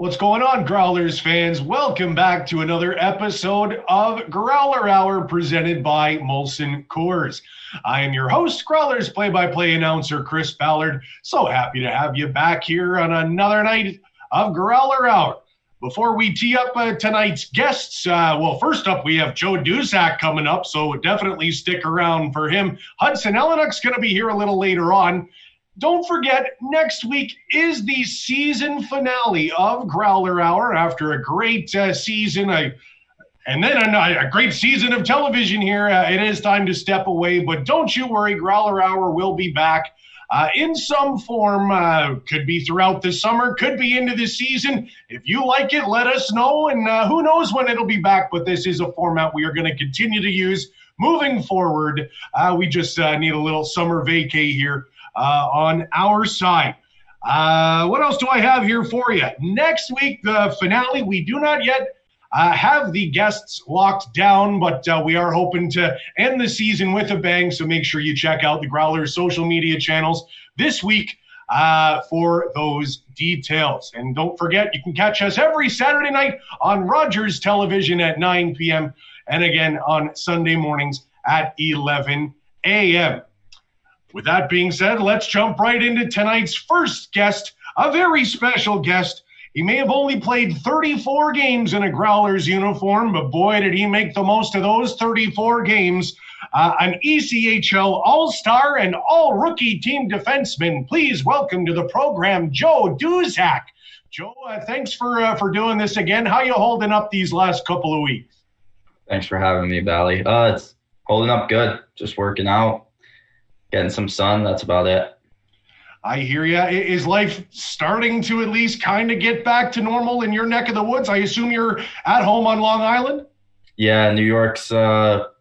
What's going on, Growlers fans? Welcome back to another episode of Growler Hour presented by Molson Coors. I am your host, Growlers play-by-play announcer Chris Ballard. So happy to have you back here on another night of Growler Hour. Before we tee up tonight's guests, first up we have Joesph Duszak coming up, so definitely stick around for him. Hudson Elynuik's going to be here a little later on. Don't forget, next week is the season finale of Growler Hour after a great season, and then a great season of television here. It is time to step away, but don't you worry, Growler Hour will be back in some form. Could be throughout the summer, could be into the season. If you like it, let us know, and who knows when it'll be back, but this is a format we are going to continue to use moving forward. We just need a little summer vacay here on our side. What else do I have here for you? Next week, the finale. We do not yet have the guests locked down, but we are hoping to end the season with a bang, so make sure you check out the Growlers social media channels this week for those details. And don't forget, you can catch us every Saturday night on Rogers Television at 9 p.m. and again on Sunday mornings at 11 a.m. With that being said, let's jump right into tonight's first guest, a very special guest. He may have only played 34 games in a Growlers uniform, but boy, did he make the most of those 34 games. An ECHL All-Star and All-Rookie team defenseman. Please welcome to the program, Joesph Duszak. Joe, thanks for doing this again. How you holding up these last couple of weeks? Thanks for having me, Bally. It's holding up good. Just working out. Getting some sun, that's about it. I hear ya. Is life starting to at least kind of get back to normal in your neck of the woods? I assume you're at home on Long Island? Yeah, New York's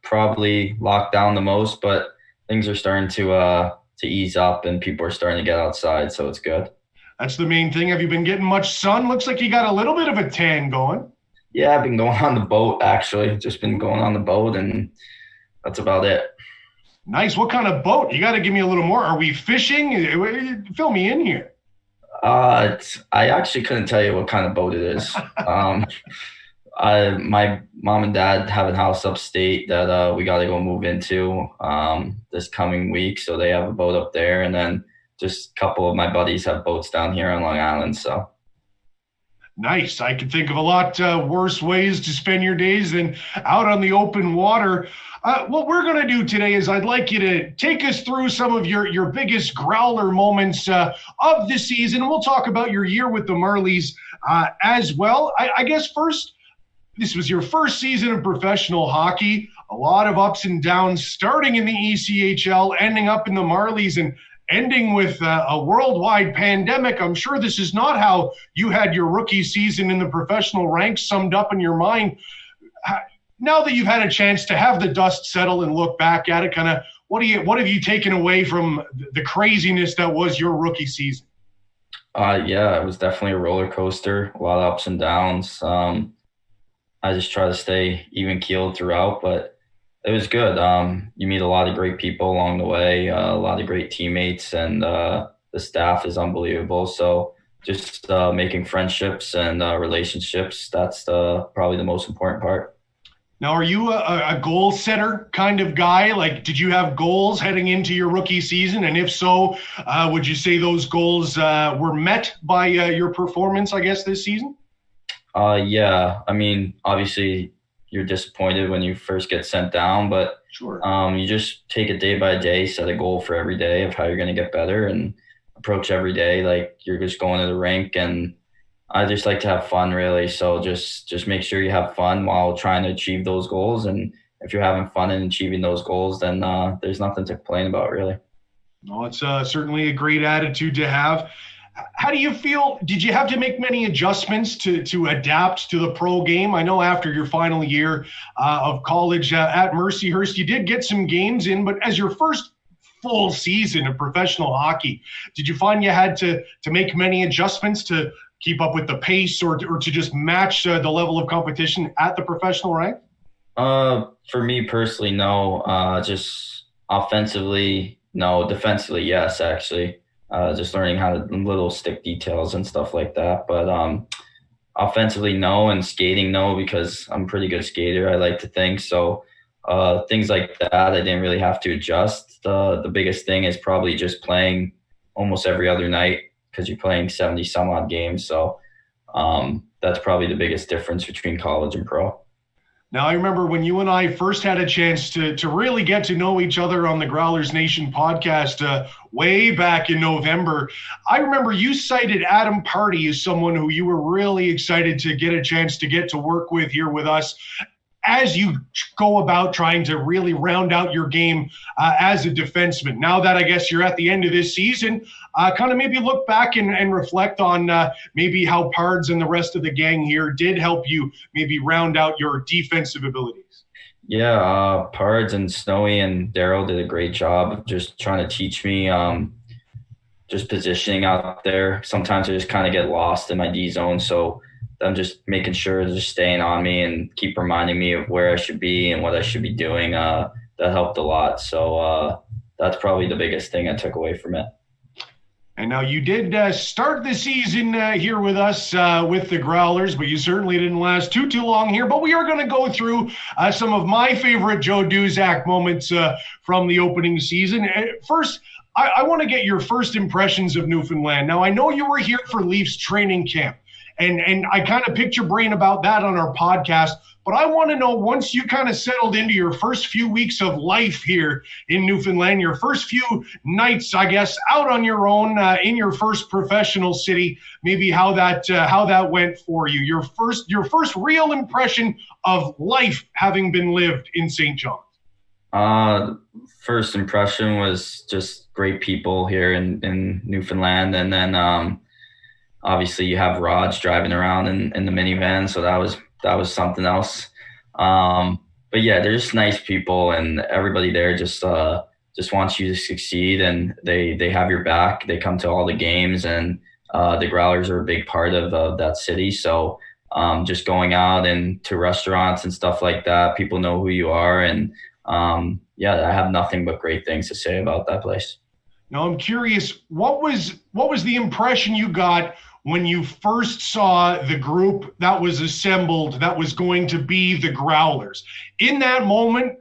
probably locked down the most, but things are starting to ease up and people are starting to get outside, so it's good. That's the main thing. Have you been getting much sun? Looks like you got a little bit of a tan going. Yeah, I've been going on the boat, actually. Just been going on the boat, and that's about it. Nice. What kind of boat? You got to give me a little more. Are we fishing? Fill me in here. I actually couldn't tell you what kind of boat it is. My mom and dad have a house upstate that we got to go move into this coming week. So they have a boat up there. And then just a couple of my buddies have boats down here on Long Island. So nice. I could think of a lot worse ways to spend your days than out on the open water. What we're going to do today is I'd like you to take us through some of your biggest Growler moments of the season. We'll talk about your year with the Marlies as well. I guess first, this was your first season of professional hockey. A lot of ups and downs, starting in the ECHL, ending up in the Marlies, and ending with a worldwide pandemic. I'm sure this is not how you had your rookie season in the professional ranks summed up in your mind. Now that you've had a chance to have the dust settle and look back at it, kind of what have you taken away from the craziness that was your rookie season? Yeah, it was definitely a roller coaster, a lot of ups and downs. I just try to stay even keeled throughout, but it was good. You meet a lot of great people along the way, a lot of great teammates, and the staff is unbelievable. So just making friendships and relationships, that's probably the most important part. Now, are you a goal setter kind of guy? Like, did you have goals heading into your rookie season? And if so, would you say those goals were met by your performance, I guess, this season? Yeah. I mean, obviously you're disappointed when you first get sent down, but sure. You just take it day by day, set a goal for every day of how you're going to get better and approach every day like you're just going to the rink. And I just like to have fun, really. So just make sure you have fun while trying to achieve those goals. And if you're having fun and achieving those goals, then there's nothing to complain about, really. No, it's certainly a great attitude to have. How do you feel? Did you have to make many adjustments to adapt to the pro game? I know after your final year of college at Mercyhurst, you did get some games in, but as your first full season of professional hockey, did you find you had to make many adjustments to keep up with the pace or to just match the level of competition at the professional rank? For me personally, no. Just offensively, no. Defensively, yes, actually. Just learning how to little stick details and stuff like that. But offensively, no, and skating, no, because I'm a pretty good skater, I like to think. So things like that, I didn't really have to adjust. The biggest thing is probably just playing almost every other night because you're playing 70 some odd games. So that's probably the biggest difference between college and pro. Now, I remember when you and I first had a chance to really get to know each other on the Growlers Nation podcast way back in November. I remember you cited Adam Party as someone who you were really excited to get a chance to get to work with here with us as you go about trying to really round out your game as a defenseman. Now that I guess you're at the end of this season, kind of maybe look back and reflect on maybe how Pards and the rest of the gang here did help you maybe round out your defensive abilities. Yeah, Pards and Snowy and Daryl did a great job of just trying to teach me just positioning out there. Sometimes I just kind of get lost in my D zone, so I'm just making sure they're just staying on me and keep reminding me of where I should be and what I should be doing. That helped a lot. So that's probably the biggest thing I took away from it. And now you did start the season here with us with the Growlers, but you certainly didn't last too long here. But we are going to go through some of my favorite Joe Duszak moments from the opening season. First, I want to get your first impressions of Newfoundland. Now, I know you were here for Leafs training camp. And I kind of picked your brain about that on our podcast. But I want to know, once you kind of settled into your first few weeks of life here in Newfoundland, your first few nights, I guess, out on your own in your first professional city, maybe how that went for you. Your first real impression of life having been lived in St. John's. First impression was just great people here in Newfoundland, and then obviously you have Raj driving around in the minivan, so that was something else. But yeah, they're just nice people, and everybody there just wants you to succeed, and they have your back. They come to all the games, and the Growlers are a big part of that city. So just going out and to restaurants and stuff like that, people know who you are, and yeah, I have nothing but great things to say about that place. Now I'm curious, what was the impression you got when you first saw the group that was assembled that was going to be the Growlers? In that moment,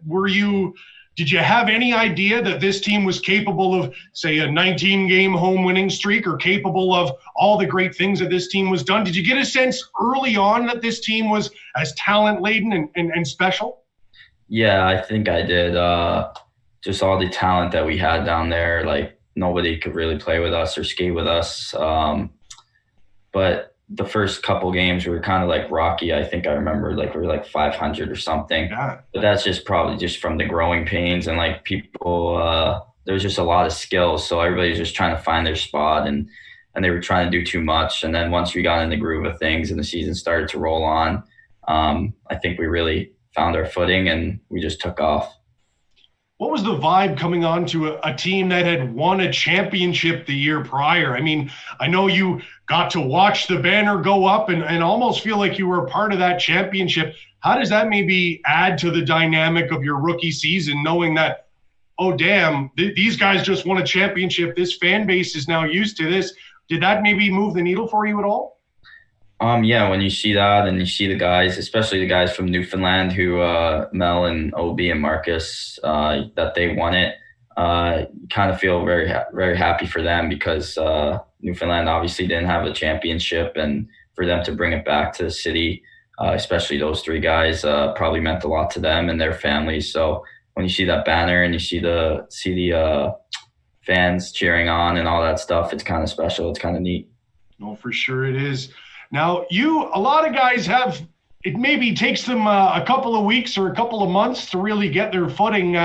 did you have any idea that this team was capable of, say, a 19-game home winning streak, or capable of all the great things that this team was done? Did you get a sense early on that this team was as talent-laden and special? Yeah, I think I did. Just all the talent that we had down there, like nobody could really play with us or skate with us. But the first couple games we were kind of like rocky. I think I remember like we were like 500 or something. Yeah. But that's just probably just from the growing pains, and like people, there was just a lot of skills. So everybody was just trying to find their spot, and they were trying to do too much. And then once we got in the groove of things and the season started to roll on, I think we really found our footing and we just took off. What was the vibe coming on to a team that had won a championship the year prior? I mean, I know you got to watch the banner go up and almost feel like you were a part of that championship. How does that maybe add to the dynamic of your rookie season, knowing that, oh, damn, these guys just won a championship. This fan base is now used to this. Did that maybe move the needle for you at all? Yeah, when you see that and you see the guys, especially the guys from Newfoundland who Mel and OB and Marcus, that they won it, you kind of feel very, very happy for them, because Newfoundland obviously didn't have a championship, and for them to bring it back to the city, especially those three guys, probably meant a lot to them and their families. So when you see that banner and you see the fans cheering on and all that stuff, it's kind of special. It's kind of neat. No, for sure it is. Now, a lot of guys have, it maybe takes them a couple of weeks or a couple of months to really get their footing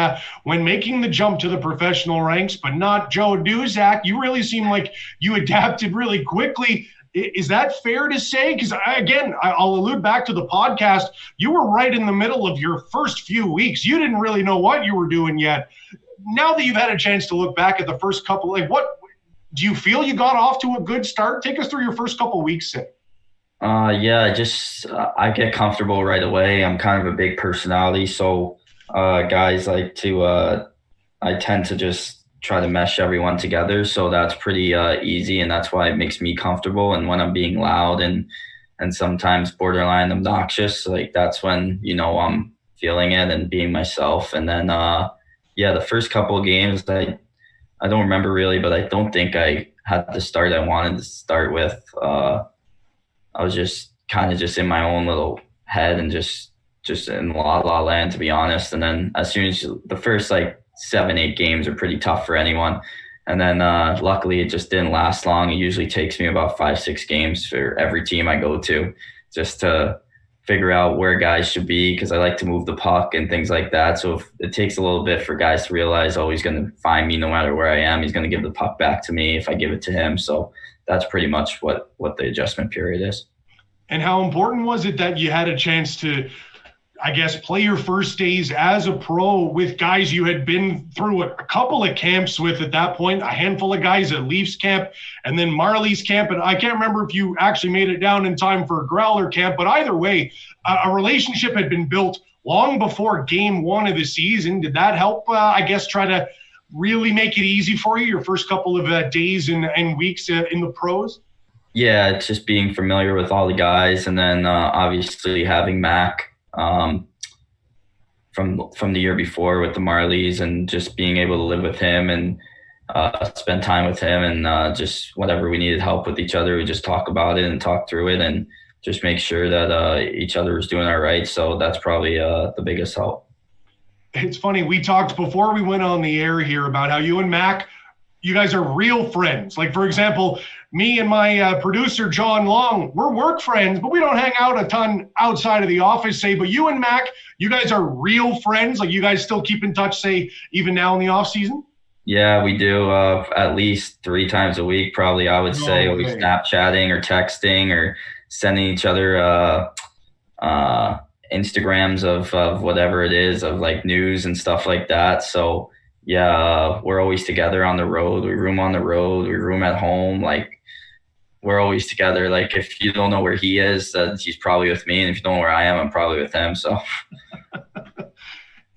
when making the jump to the professional ranks, but not Joe Duszak. You really seem like you adapted really quickly. Is that fair to say? Because, again, I'll allude back to the podcast. You were right in the middle of your first few weeks. You didn't really know what you were doing yet. Now that you've had a chance to look back at the first couple, like, what do you feel you got off to a good start? Take us through your first couple of weeks, Sid. Yeah, I get comfortable right away. I'm kind of a big personality, so guys like to, I tend to just try to mesh everyone together, so that's pretty easy, and that's why it makes me comfortable. And when I'm being loud and and sometimes borderline obnoxious. Like that's when, I'm feeling it and being myself. And then, the first couple of games, I don't remember really, but I don't think I had the start I wanted to start with. I was just kind of just in my own little head and just in la la land, to be honest. And then as soon as the first 7-8 games are pretty tough for anyone. And then luckily it just didn't last long. It usually takes me about 5-6 games for every team I go to just to figure out where guys should be, because I like to move the puck and things like that. So if it takes a little bit for guys to realize, oh, he's going to find me no matter where I am. He's going to give the puck back to me if I give it to him. So that's pretty much what the adjustment period is. And how important was it that you had a chance to, I guess, play your first days as a pro with guys you had been through a couple of camps with at that point, a handful of guys at Leafs camp and then Marlies camp. And I can't remember if you actually made it down in time for Growler camp, but either way, a relationship had been built long before game one of the season. Did that help, I guess, try to really make it easy for you, your first couple of days and weeks in the pros? Yeah, it's just being familiar with all the guys, and then obviously having Mac from the year before with the Marlies, and just being able to live with him and spend time with him, and just whatever we needed help with each other, we just talk about it and talk through it and just make sure that each other was doing all right. So that's probably the biggest help. It's funny, we talked before we went on the air here about how you and Mac, you guys are real friends. Like, for example, me and my producer, John Long, we're work friends, but we don't hang out a ton outside of the office, say. But you and Mac, you guys are real friends? Like, you guys still keep in touch, say, even now in the off season? Yeah, we do at least 3 times a week, probably, I would say. Always Snapchatting or texting or sending each other Instagrams of whatever it is, of news and stuff like that. So yeah, we're always together on the road. We room on the road. We room at home. We're always together. If you don't know where he is, he's probably with me. And if you don't know where I am, I'm probably with him. So.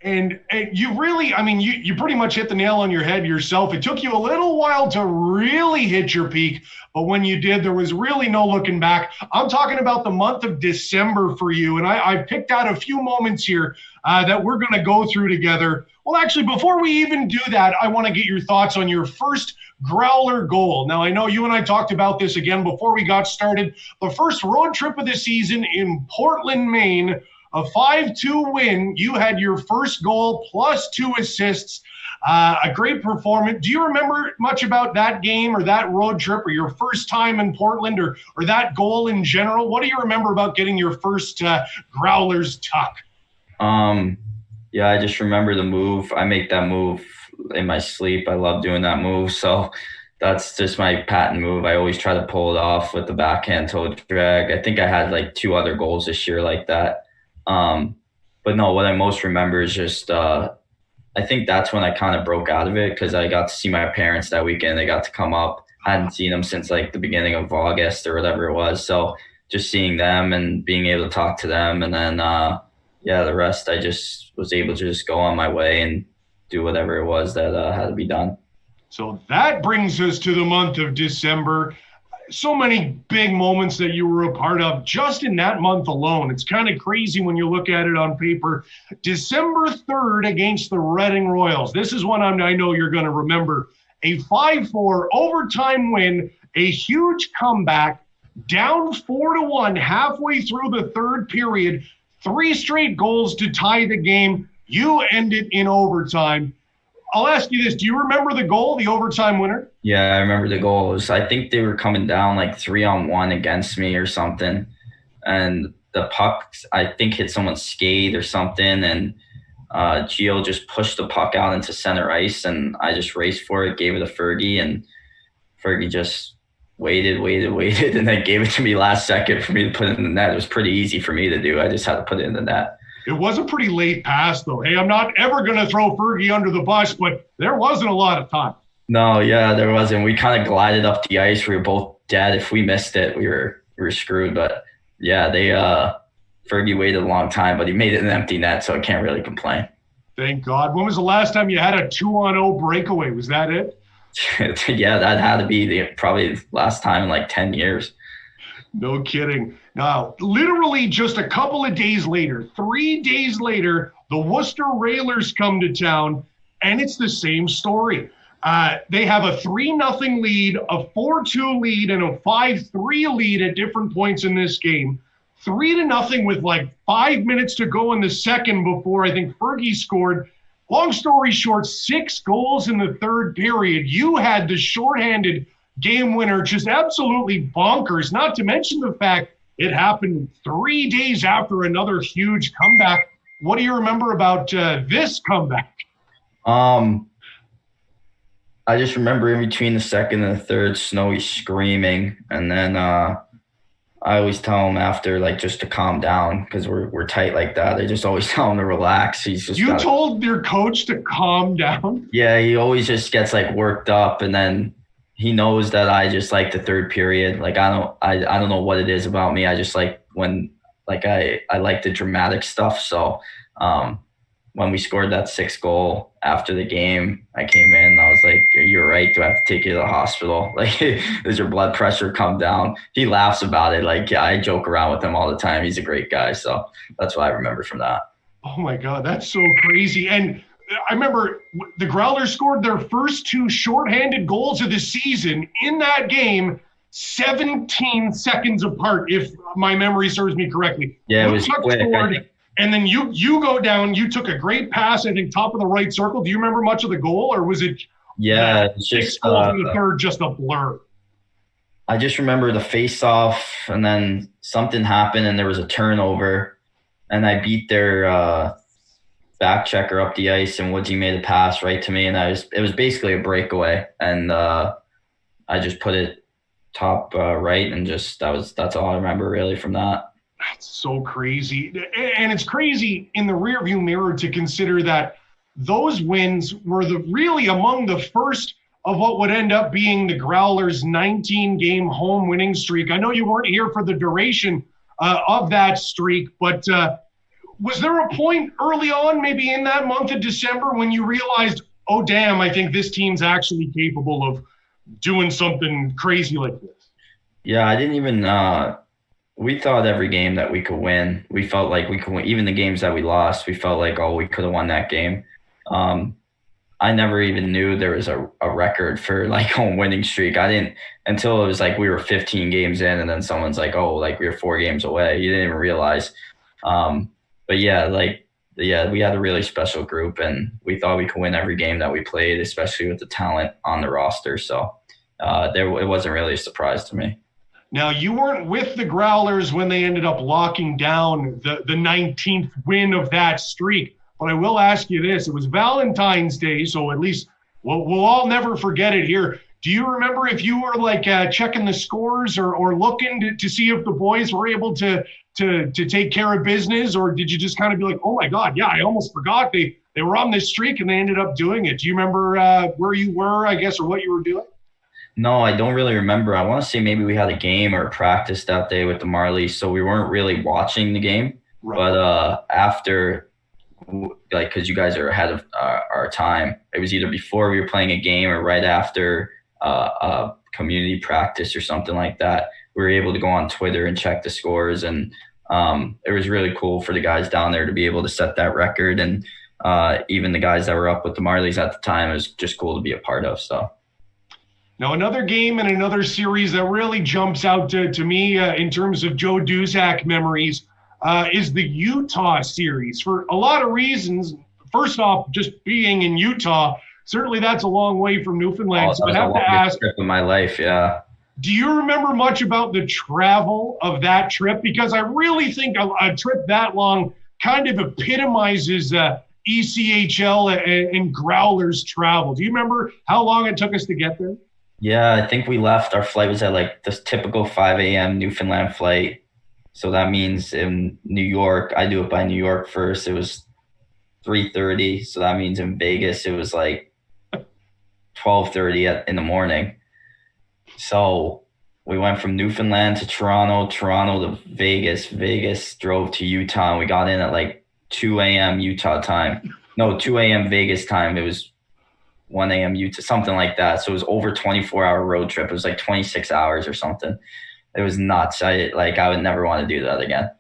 And you really, you pretty much hit the nail on your head yourself. It took you a little while to really hit your peak, but when you did, there was really no looking back. I'm talking about the month of December for you, and I picked out a few moments here that we're going to go through together. Well, actually, before we even do that, I want to get your thoughts on your first Growler goal. Now, I know you and I talked about this again before we got started. The first road trip of the season in Portland, Maine, a 5-2 win. You had your first goal plus 2 assists, a great performance. Do you remember much about that game or that road trip or your first time in Portland or that goal in general? What do you remember about getting your first Growlers tuck? Yeah, I just remember the move. I make that move in my sleep. I love doing that move. So that's just my patent move. I always try to pull it off with the backhand toe drag. I think I had 2 other goals this year like that. But no, what I most remember is just, I think that's when I kind of broke out of it, because I got to see my parents that weekend. They got to come up. I hadn't seen them since the beginning of August or whatever it was. So just seeing them and being able to talk to them, and then, the rest, I just was able to just go on my way and do whatever it was that had to be done. So that brings us to the month of December. So many big moments that you were a part of just in that month alone. It's kind of crazy when you look at it on paper. December 3rd against the Reading Royals. This is one I know you're going to remember. A 5-4 overtime win, a huge comeback, down 4-1 halfway through the third period, 3 straight goals to tie the game. You end it in overtime. I'll ask you this. Do you remember the goal, the overtime winner? Yeah, I remember the goal. I think they were coming down 3-on-1 against me or something. And the puck, I think, hit someone's skate or something. And Gio just pushed the puck out into center ice. And I just raced for it, gave it to Fergie. And Fergie just waited, and then gave it to me last second for me to put it in the net. It was pretty easy for me to do. I just had to put it in the net. It was a pretty late pass, though. Hey, I'm not ever going to throw Fergie under the bus, but there wasn't a lot of time. No, yeah, there wasn't. We kind of glided up the ice. We were both dead. If we missed it, we were screwed. But, yeah, Fergie waited a long time, but he made it an empty net, so I can't really complain. Thank God. When was the last time you had a 2-on-0 breakaway? Was that it? Yeah, that had to be probably last time in 10 years. No kidding. Now, literally just a couple of days later, 3 days later, the Worcester Railers come to town, and it's the same story. They have a 3-0 lead, a 4-2 lead, and a 5-3 lead at different points in this game. 3-0 with like 5 minutes to go in the second before I think Fergie scored. Long story short, 6 goals in the third period. You had the shorthanded game winner, just absolutely bonkers, not to mention the fact it happened 3 days after another huge comeback. What do you remember about this comeback? I just remember in between the second and the third, Snowy screaming, and then I always tell him after, like, just to calm down because we're tight like that. I just always tell him to relax. You told your coach to calm down? Yeah, he always just gets like worked up, and then he knows that I just like the third period. Like I don't know what it is about me. I just like when like I like the dramatic stuff. So when we scored that 6th goal after the game, I came in and I was like, "You're right. Do I have to take you to the hospital? Like, does your blood pressure come down?" He laughs about it. Like, yeah, I joke around with him all the time. He's a great guy. So that's what I remember from that. Oh my God, that's so crazy. And I remember the Growlers scored their first 2 shorthanded goals of the season in that game, 17 seconds apart, if my memory serves me correctly. Yeah, it was quick. Scored, and then you go down, you took a great pass, I think, top of the right circle. Do you remember much of the goal, or was it it's 6 just goals in the third, just a blur? I just remember the face-off, and then something happened, and there was a turnover, and I beat their back checker up the ice, and Woodsy made a pass right to me, and it was basically a breakaway, and I just put it top right, and that's all I remember really from that. That's so crazy. And it's crazy in the rearview mirror to consider that those wins were really among the first of what would end up being the Growlers' 19-game home winning streak. I know you weren't here for the duration of that streak, but was there a point early on, maybe in that month of December, when you realized, oh, damn, I think this team's actually capable of doing something crazy like this? Yeah, I didn't even we thought every game that we could win. We felt like we could win. Even the games that we lost, we felt like, oh, we could have won that game. I never even knew there was a record for like home winning streak. I didn't until it was like we were 15 games in, and then someone's like, oh, like we were 4 games away. You didn't even realize. But yeah, we had a really special group, and we thought we could win every game that we played, especially with the talent on the roster. So it wasn't really a surprise to me. Now, you weren't with the Growlers when they ended up locking down the 19th win of that streak. But I will ask you this. It was Valentine's Day, so at least we'll all never forget it here. Do you remember if you were like checking the scores or looking to see if the boys were able to take care of business, or did you just kind of be like, oh my God, yeah, I almost forgot they were on this streak and they ended up doing it? Do you remember where you were, I guess, or what you were doing? No, I don't really remember. I want to say maybe we had a game or a practice that day with the Marlies, so we weren't really watching the game. Right. But after, like, because you guys are ahead of our time, it was either before we were playing a game or right after a community practice or something like that. We were able to go on Twitter and check the scores, and it was really cool for the guys down there to be able to set that record. And even the guys that were up with the Marlies at the time, it was just cool to be a part of. So. Now, another game and another series that really jumps out to me in terms of Joe Duszak memories is the Utah series for a lot of reasons. First off, just being in Utah, certainly that's a long way from Newfoundland. So I have to ask, trip of my life, yeah. Do you remember much about the travel of that trip? Because I really think a trip that long kind of epitomizes ECHL and Growlers travel. Do you remember how long it took us to get there? Yeah, I think we left. Our flight was at like this typical 5 a.m. Newfoundland flight. So that means in New York, I do it by New York first. It was 3:30. So that means in Vegas, it was like 12:30 in the morning. So we went from Newfoundland to Toronto to Vegas. Vegas drove to Utah, and we got in at like 2 a.m. Utah time. No, 2 a.m. Vegas time. It was 1 a.m. Utah, something like that. So it was over 24-hour road trip. It was like 26 hours or something. it was nuts. I would never want to do that again.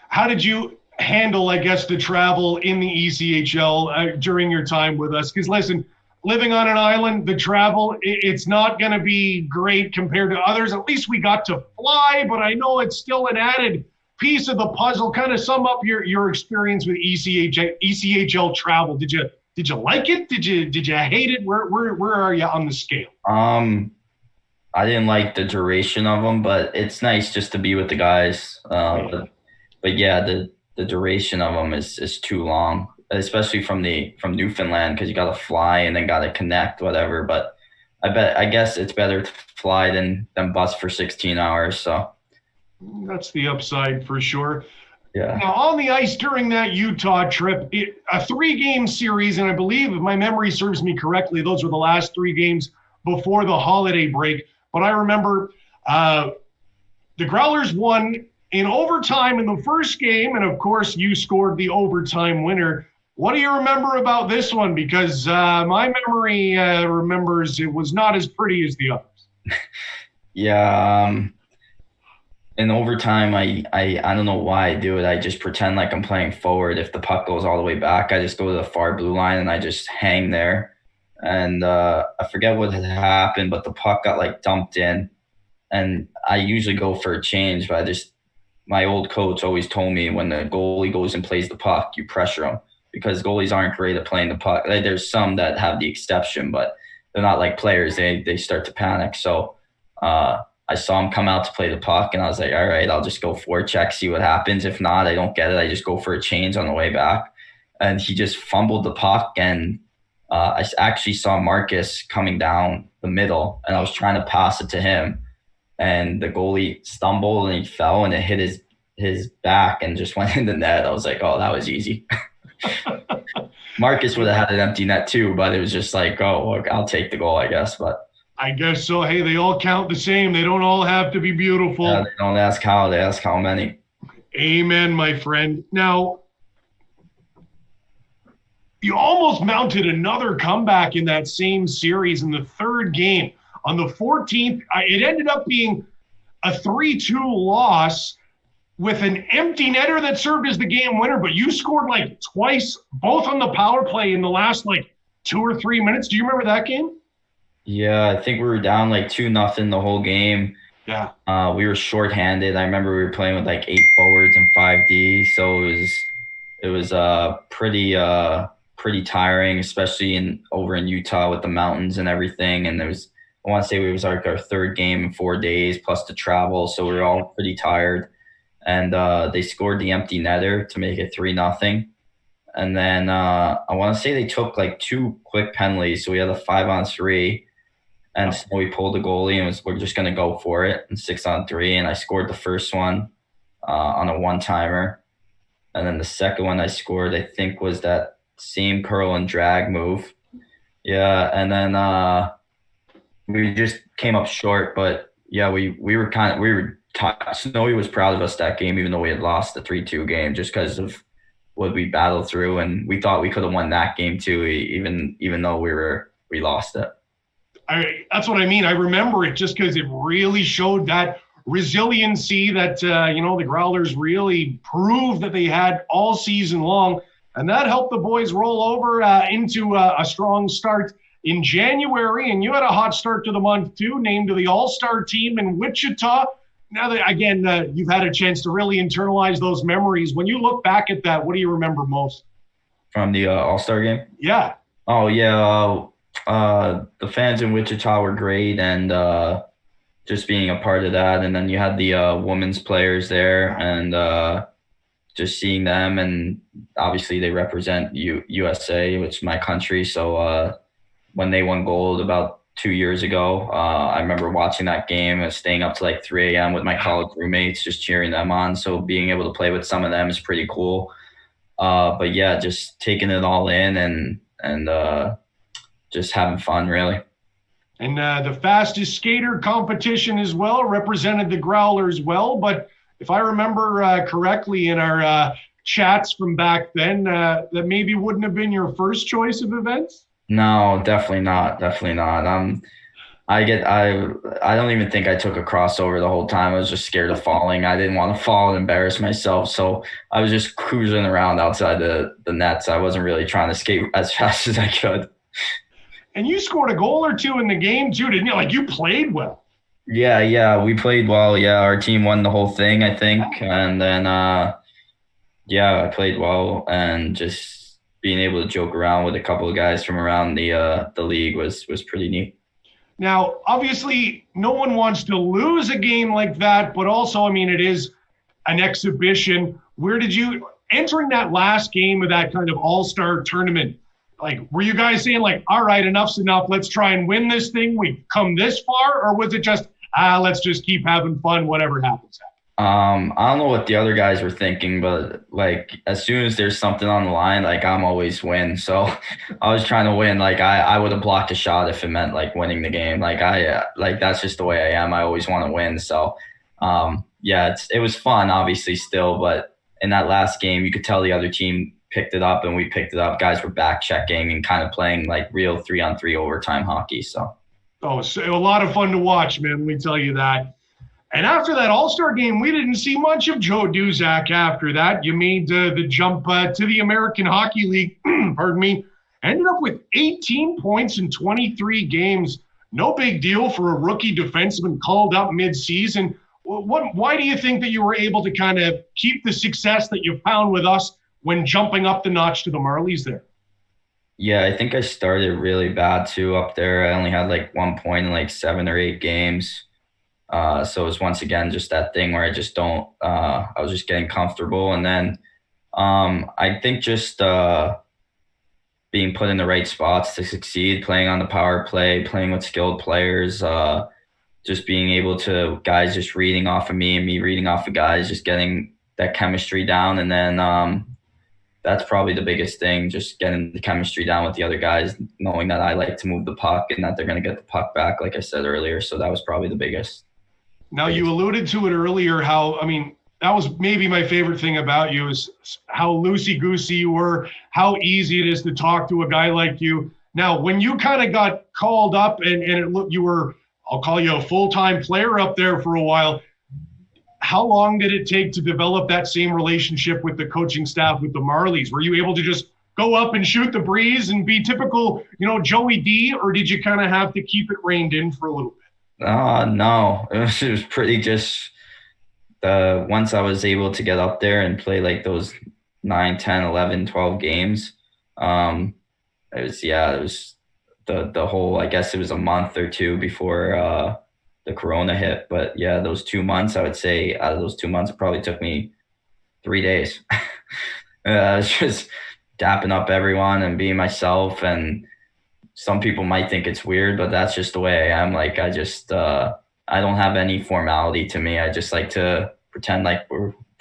How did you handle, I guess, the travel in the ECHL during your time with us? Because listen, living on an island, the travel, it's not going to be great compared to others. At least we got to fly, but I know it's still an added piece of the puzzle. Kind of sum up your experience with ECHL travel. Did you like it? Did you hate it? Where are you on the scale? I didn't like the duration of them, but it's nice just to be with the guys. But yeah, the duration of them is too long, especially from Newfoundland, because you got to fly and then got to connect, whatever. But I guess it's better to fly than bus for 16 hours. So that's the upside for sure. Yeah. Now, on the ice during that Utah trip, a 3-game series, and I believe, if my memory serves me correctly, those were the last 3 games before the holiday break. But I remember the Growlers won in overtime in the first game, and of course, you scored the overtime winner. What do you remember about this one? Because my memory remembers it was not as pretty as the others. Yeah. In overtime, I don't know why I do it. I just pretend like I'm playing forward. If the puck goes all the way back, I just go to the far blue line and I just hang there. And I forget what had happened, but the puck got dumped in. And I usually go for a change, but my old coach always told me when the goalie goes and plays the puck, you pressure him, because goalies aren't great at playing the puck. There's some that have the exception, but they're not like players. They start to panic. So I saw him come out to play the puck, and I was like, all right, I'll just go forecheck, see what happens. If not, I don't get it. I just go for a change on the way back. And he just fumbled the puck, and I actually saw MACUS coming down the middle, and I was trying to pass it to him. And the goalie stumbled, and he fell, and it hit his back and just went in the net. I was like, oh, that was easy. MACUS would have had an empty net too, but it was just like, oh, look, I'll take the goal, I guess. But I guess so. Hey, they all count the same. They don't all have to be beautiful. Yeah, they don't ask how, they ask how many. Amen, my friend. Now, you almost mounted another comeback in that same series in the 3rd game. On the 14th, it ended up being a 3-2 loss with an empty netter that served as the game winner, but you scored twice, both on the power play in the last 2 or 3 minutes. Do you remember that game? Yeah, I think we were down 2-0 the whole game. Yeah. We were shorthanded. I remember we were playing with 8 forwards and 5D, so it was pretty tiring, especially over in Utah with the mountains and everything. And I want to say it was our 3rd game in 4 days plus the travel, so we were all pretty tired. And they scored the empty netter to make it 3-0. And then I want to say they took 2 quick penalties, so we had a 5-on-3. And so we pulled the goalie and we're just going to go for it in 6-on-3. And I scored the first one on a one-timer. And then the second one I scored, I think, was that same curl and drag move. Yeah, and then we just came up short. But, yeah, we were Snowy was proud of us that game, even though we had lost the 3-2 game, just because of what we battled through. And we thought we could have won that game too, even though we lost it. That's what I mean. I remember it just because it really showed that resiliency that, the Growlers really proved that they had all season long. And that helped the boys roll over into a strong start in January. And you had a hot start to the month too, named to the All-Star team in Wichita. Now that, again, you've had a chance to really internalize those memories. When you look back at that, what do you remember most? From the All-Star game? Yeah. Oh, yeah. The fans in Wichita were great, and just being a part of that. And then you had the women's players there, and just seeing them. And obviously they represent USA, which is my country. So when they won gold about 2 years ago, I remember watching that game and staying up to 3 a.m. with my college roommates, just cheering them on. So being able to play with some of them is pretty cool. But yeah, just taking it all in and just having fun, really. And the fastest skater competition as well represented the Growlers well. But if I remember correctly in our chats from back then, that maybe wouldn't have been your first choice of events? No, definitely not. Definitely not. I don't even think I took a crossover the whole time. I was just scared of falling. I didn't want to fall and embarrass myself. So I was just cruising around outside the nets. I wasn't really trying to skate as fast as I could. And you scored a goal or two in the game too, didn't you? Like, you played well. Yeah, we played well. Yeah, our team won the whole thing, I think. And then yeah, I played well, and just being able to joke around with a couple of guys from around the league was pretty neat. Now, obviously, no one wants to lose a game like that, but also, I mean, it is an exhibition. Where did you, entering that last game of that kind of all-star tournament, like, were you guys saying, like, all right, enough's enough, let's try and win this thing, we've come this far? Or was it just, let's just keep having fun, whatever happens? I don't know what the other guys were thinking, but like as soon as there's something on the line, like I'm always win. So I was trying to win. Like I would have blocked a shot if it meant like winning the game. Like like that's just the way I am. I always want to win. So yeah, it was fun, obviously still, but in that last game, you could tell the other team picked it up and we picked it up. Guys were back checking and kind of playing like real 3-on-3 overtime hockey. So a lot of fun to watch, man. Let me tell you that. And after that All-Star game, we didn't see much of Joe Duszak after that. You made the jump to the American Hockey League, pardon me, ended up with 18 points in 23 games. No big deal for a rookie defenseman called up mid-season. Why do you think that you were able to kind of keep the success that you found with us when jumping up the notch to the Marlies there? yeah, I think I started really bad too up there. I only had like 1 point in like 7 or 8 games. So it was once again just that thing where I just don't I was just getting comfortable, and then I think just being put in the right spots to succeed, playing on the power play, playing with skilled players, just being able to guys just reading off of me and me reading off of guys, just getting that chemistry down, and then that's probably the biggest thing, just getting the chemistry down with the other guys, knowing that I like to move the puck and that they're going to get the puck back, like I said earlier. So that was probably the biggest. Now, you alluded to it earlier, how, I mean, that was maybe my favorite thing about you is how loosey-goosey you were, how easy it is to talk to a guy like you. Now, when you kind of got called up and it looked, you were, I'll call you a full-time player up there for a while, how long did it take to develop that same relationship with the coaching staff with the Marlies? Were you able to just go up and shoot the breeze and be typical, Joey D, or did you kind of have to keep it reined in for a little bit? No, it was pretty just once I was able to get up there and play like those 9, 10, 11, 12 games, it was the whole, I guess it was a month or two before the corona hit. But yeah, those 2 months, I would say out of those 2 months, it probably took me 3 days. It's just dapping up everyone and being myself, and some people might think it's weird, but that's just the way I am. Like, I just, I don't have any formality to me. I just like to pretend like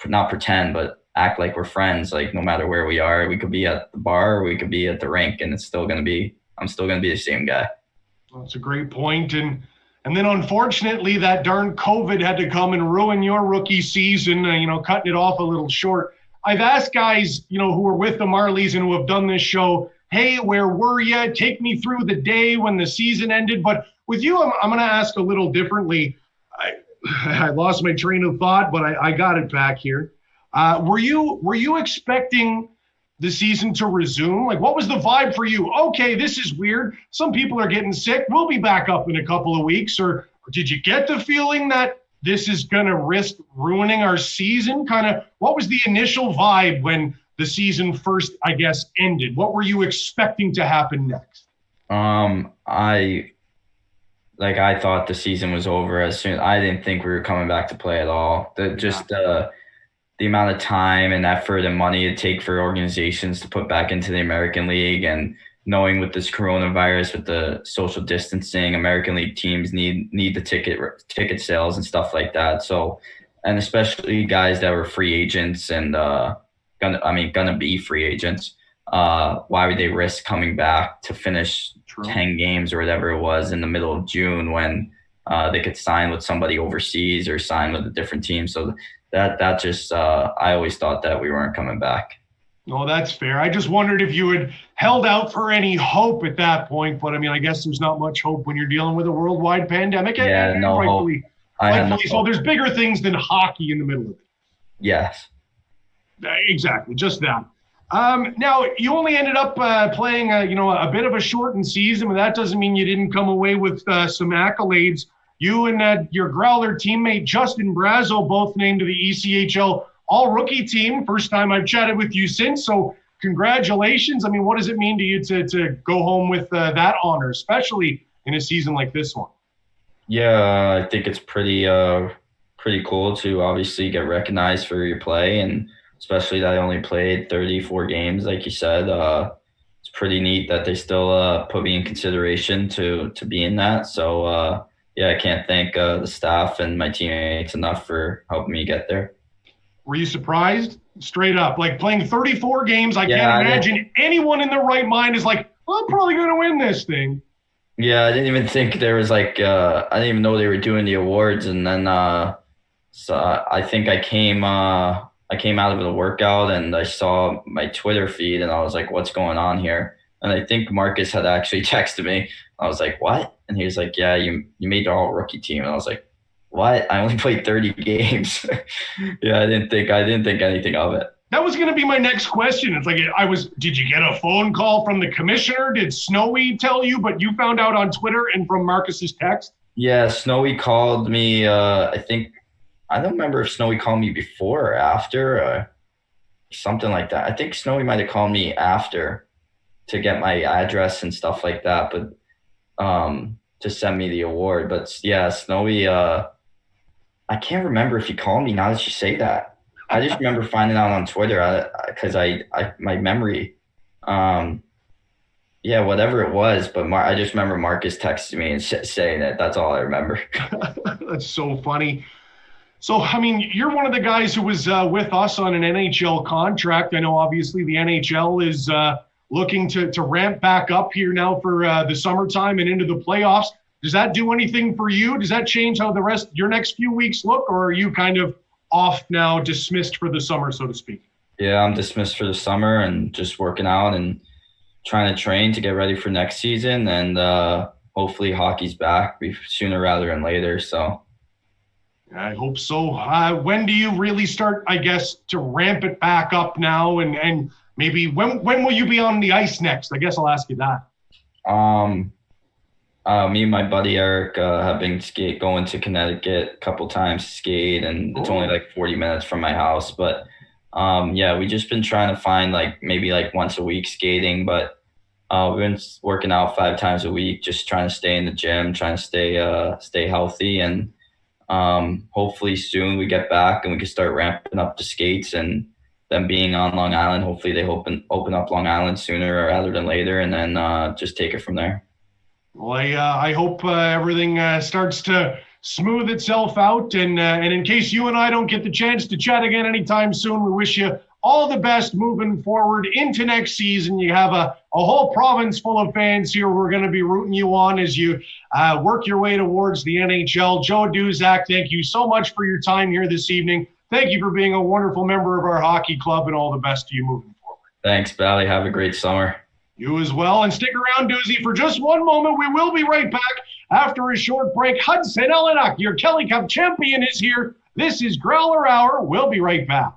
not pretend, but act like we're friends. Like, no matter where we are, we could be at the bar or we could be at the rink, and I'm still going to be the same guy. That's a great point. And then unfortunately that darn COVID had to come and ruin your rookie season, cutting it off a little short. I've asked guys, who are with the Marlies and who have done this show, hey, where were you? Take me through the day when the season ended. But with you, I'm going to ask a little differently. I lost my train of thought, but I got it back here. Were you expecting the season to resume? Like, what was the vibe for you? Okay, this is weird. Some people are getting sick. We'll be back up in a couple of weeks. Or did you get the feeling that this is going to risk ruining our season? Kind of, what was the initial vibe when the season first, I guess, ended? What were you expecting to happen next? I thought the season was over as soon. I didn't think we were coming back to play at all. The amount of time and effort and money it take for organizations to put back into the American League, and knowing with this coronavirus, with the social distancing, American League teams need the ticket sales and stuff like that. So, and especially guys that were free agents and gonna be free agents. Why would they risk coming back to finish 10 games or whatever it was in the middle of June when they could sign with somebody overseas or sign with a different team? So that just I always thought that we weren't coming back. No, that's fair. I just wondered if you had held out for any hope at that point, but I mean, I guess there's not much hope when you're dealing with a worldwide pandemic. Yeah, and no hope. Rightfully so. There's bigger things than hockey in the middle of it. Yes. Exactly, just that. Now, you only ended up playing, a bit of a shortened season, but that doesn't mean you didn't come away with some accolades. You and your Growler teammate, Justin BRAZEAU, both named to the ECHL All-Rookie team. First time I've chatted with you since, so congratulations. I mean, what does it mean to you to go home with that honor, especially in a season like this one? Yeah, I think it's pretty cool to obviously get recognized for your play, and especially that I only played 34 games, like you said. It's pretty neat that they still put me in consideration to be in that. So, yeah, I can't thank the staff and my teammates enough for helping me get there. Were you surprised? Straight up. Like playing 34 games, I can't imagine anyone in their right mind is like, well, I'm probably going to win this thing. Yeah, I didn't even think there was I didn't even know they were doing the awards. And then so I think I came out of the workout and I saw my Twitter feed and I was like, what's going on here? And I think Marcus had actually texted me. I was like, what? And he was like, yeah, you made the all-rookie team. And I was like, what? I only played 30 games. Yeah, I didn't think anything of it. That was going to be my next question. It's like, did you get a phone call from the commissioner? Did Snowy tell you, but you found out on Twitter and from Marcus's text? Yeah, Snowy called me. I don't remember if Snowy called me before or after or something like that. I think Snowy might have called me after to get my address and stuff like that, but to send me the award. But yeah, Snowy, I can't remember if he called me now that you say that. I just remember finding out on Twitter because my memory, yeah, whatever it was, but I just remember Marcus texting me and saying it. That's all I remember. That's so funny. So, I mean, you're one of the guys who was with us on an NHL contract. I know obviously the NHL is looking to ramp back up here now for the summertime and into the playoffs. Does that do anything for you? Does that change how your next few weeks look, or are you kind of off now, dismissed for the summer, so to speak? Yeah, I'm dismissed for the summer and just working out and trying to train to get ready for next season. And hopefully hockey's back sooner rather than later. So I hope so. When do you really start, I guess, to ramp it back up now? And maybe when will you be on the ice next? I guess I'll ask you that. Me and my buddy Eric have been going to Connecticut a couple times to skate, and it's only like 40 minutes from my house. But yeah, we just been trying to find maybe once a week skating, but we've been working out 5 times a week, just trying to stay in the gym, trying to stay healthy, and hopefully soon we get back and we can start ramping up the skates. And them being on Long Island, hopefully they open up Long Island sooner rather than later, and then just take it from there. Well, I hope everything starts to smooth itself out. And in case you and I don't get the chance to chat again anytime soon, we wish you all the best moving forward into next season. You have a whole province full of fans here. We're going to be rooting you on as you work your way towards the NHL. Joe Duszak, thank you so much for your time here this evening. Thank you for being a wonderful member of our hockey club, and all the best to you moving forward. Thanks, Bally. Have a great summer. You as well. And stick around, Doozy, for just one moment. We will be right back after a short break. Hudson Elynuik, your Kelly Cup champion, is here. This is Growler Hour. We'll be right back.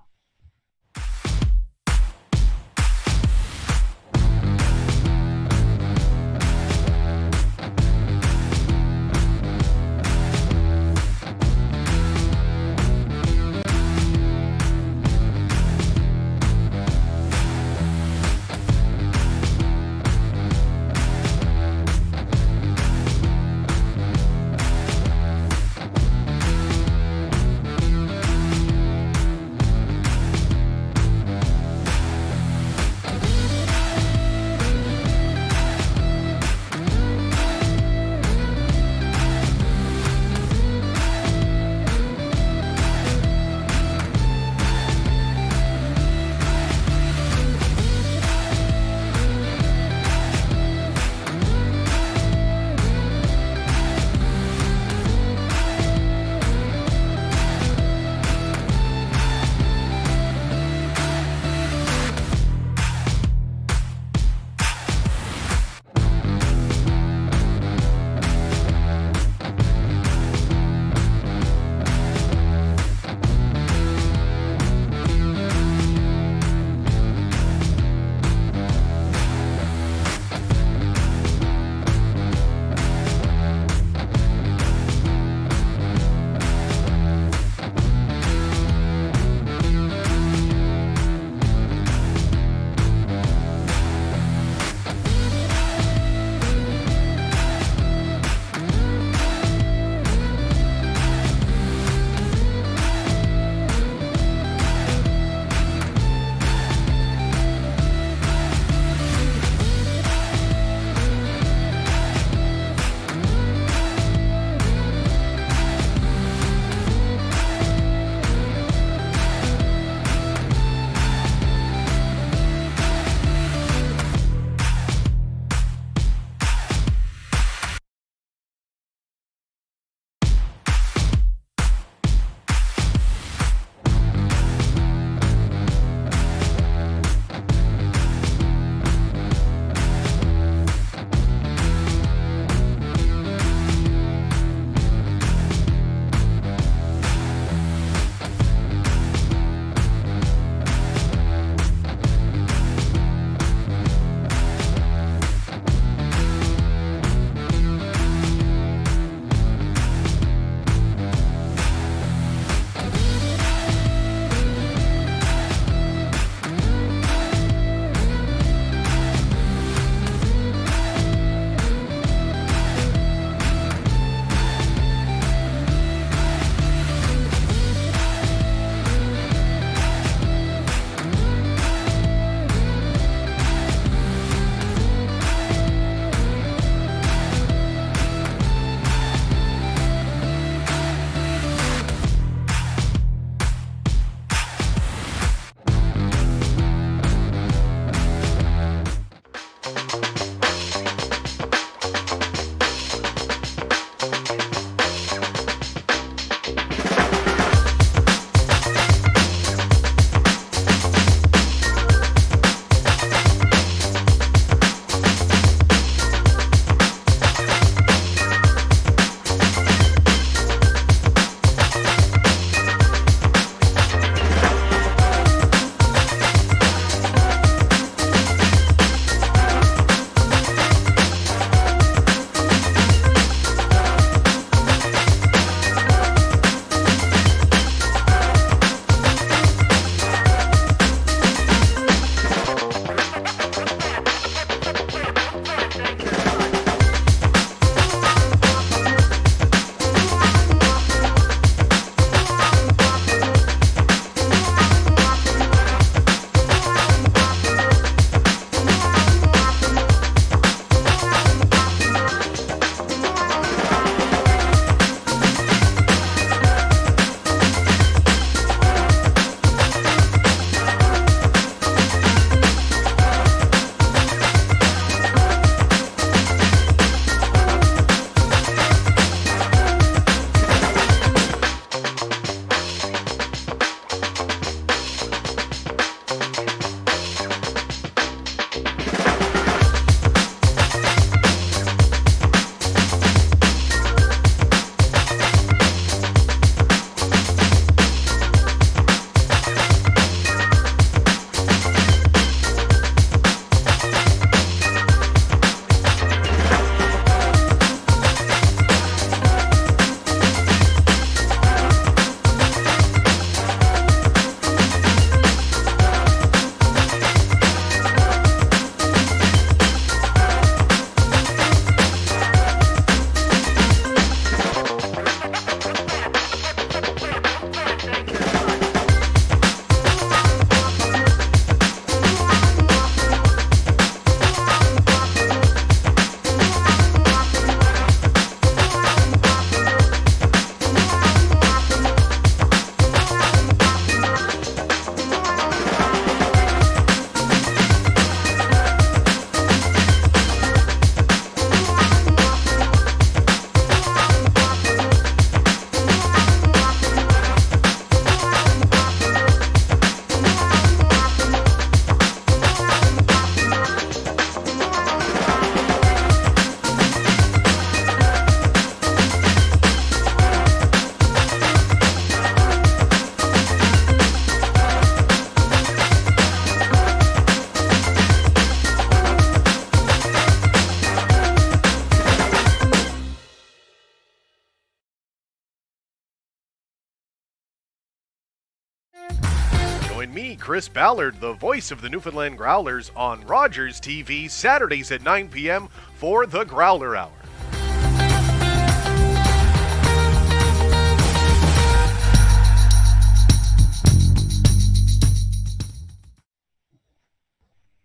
join me, Chris Ballard, the voice of the Newfoundland Growlers, on Rogers TV, Saturdays at 9 p.m. for the Growler Hour.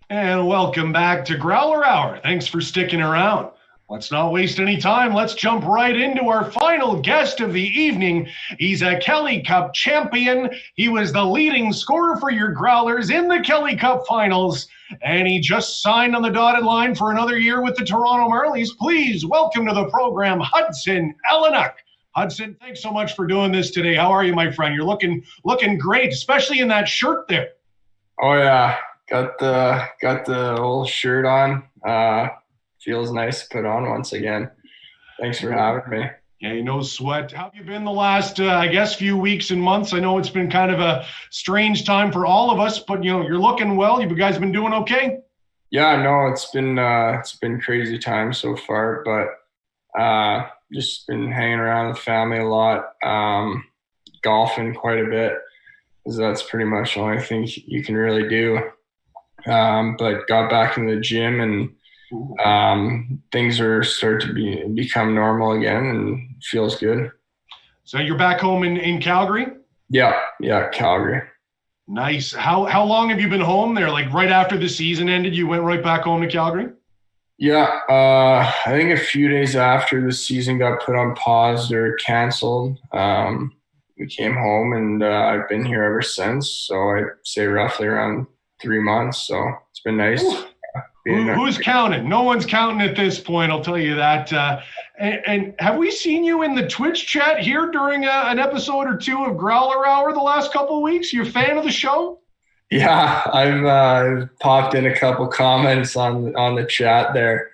And welcome back to Growler Hour. Thanks for sticking around. Let's not waste any time. Let's jump right into our final guest of the evening. He's a Kelly Cup champion. He was the leading scorer for your Growlers in the Kelly Cup finals, and he just signed on the dotted line for another year with the Toronto Marlies. Please welcome to the program, Hudson Elynuik. Hudson, thanks so much for doing this today. How are you, my friend? You're looking great, especially in that shirt there. Oh yeah, got the old shirt on. Feels nice to put on once again. Thanks for having me. Hey, no sweat. How have you been the last, few weeks and months? I know it's been kind of a strange time for all of us, but you're looking well. You guys been doing okay? Yeah, no, it's been crazy time so far, but just been hanging around with family a lot, golfing quite a bit, because that's pretty much the only thing you can really do. But got back in the gym and things are starting to become normal again, and feels good. So you're back home in Calgary? Yeah, Calgary. Nice. How long have you been home there? Like right after the season ended, you went right back home to Calgary? Yeah, I think a few days after the season got put on pause or canceled, we came home, and I've been here ever since. So I'd say roughly around 3 months. So it's been nice. Ooh. Who's counting? No one's counting at this point, I'll tell you that. And have we seen you in the Twitch chat here during an episode or two of Growler Hour the last couple of weeks? You a fan of the show? Yeah, I've popped in a couple comments on the chat there.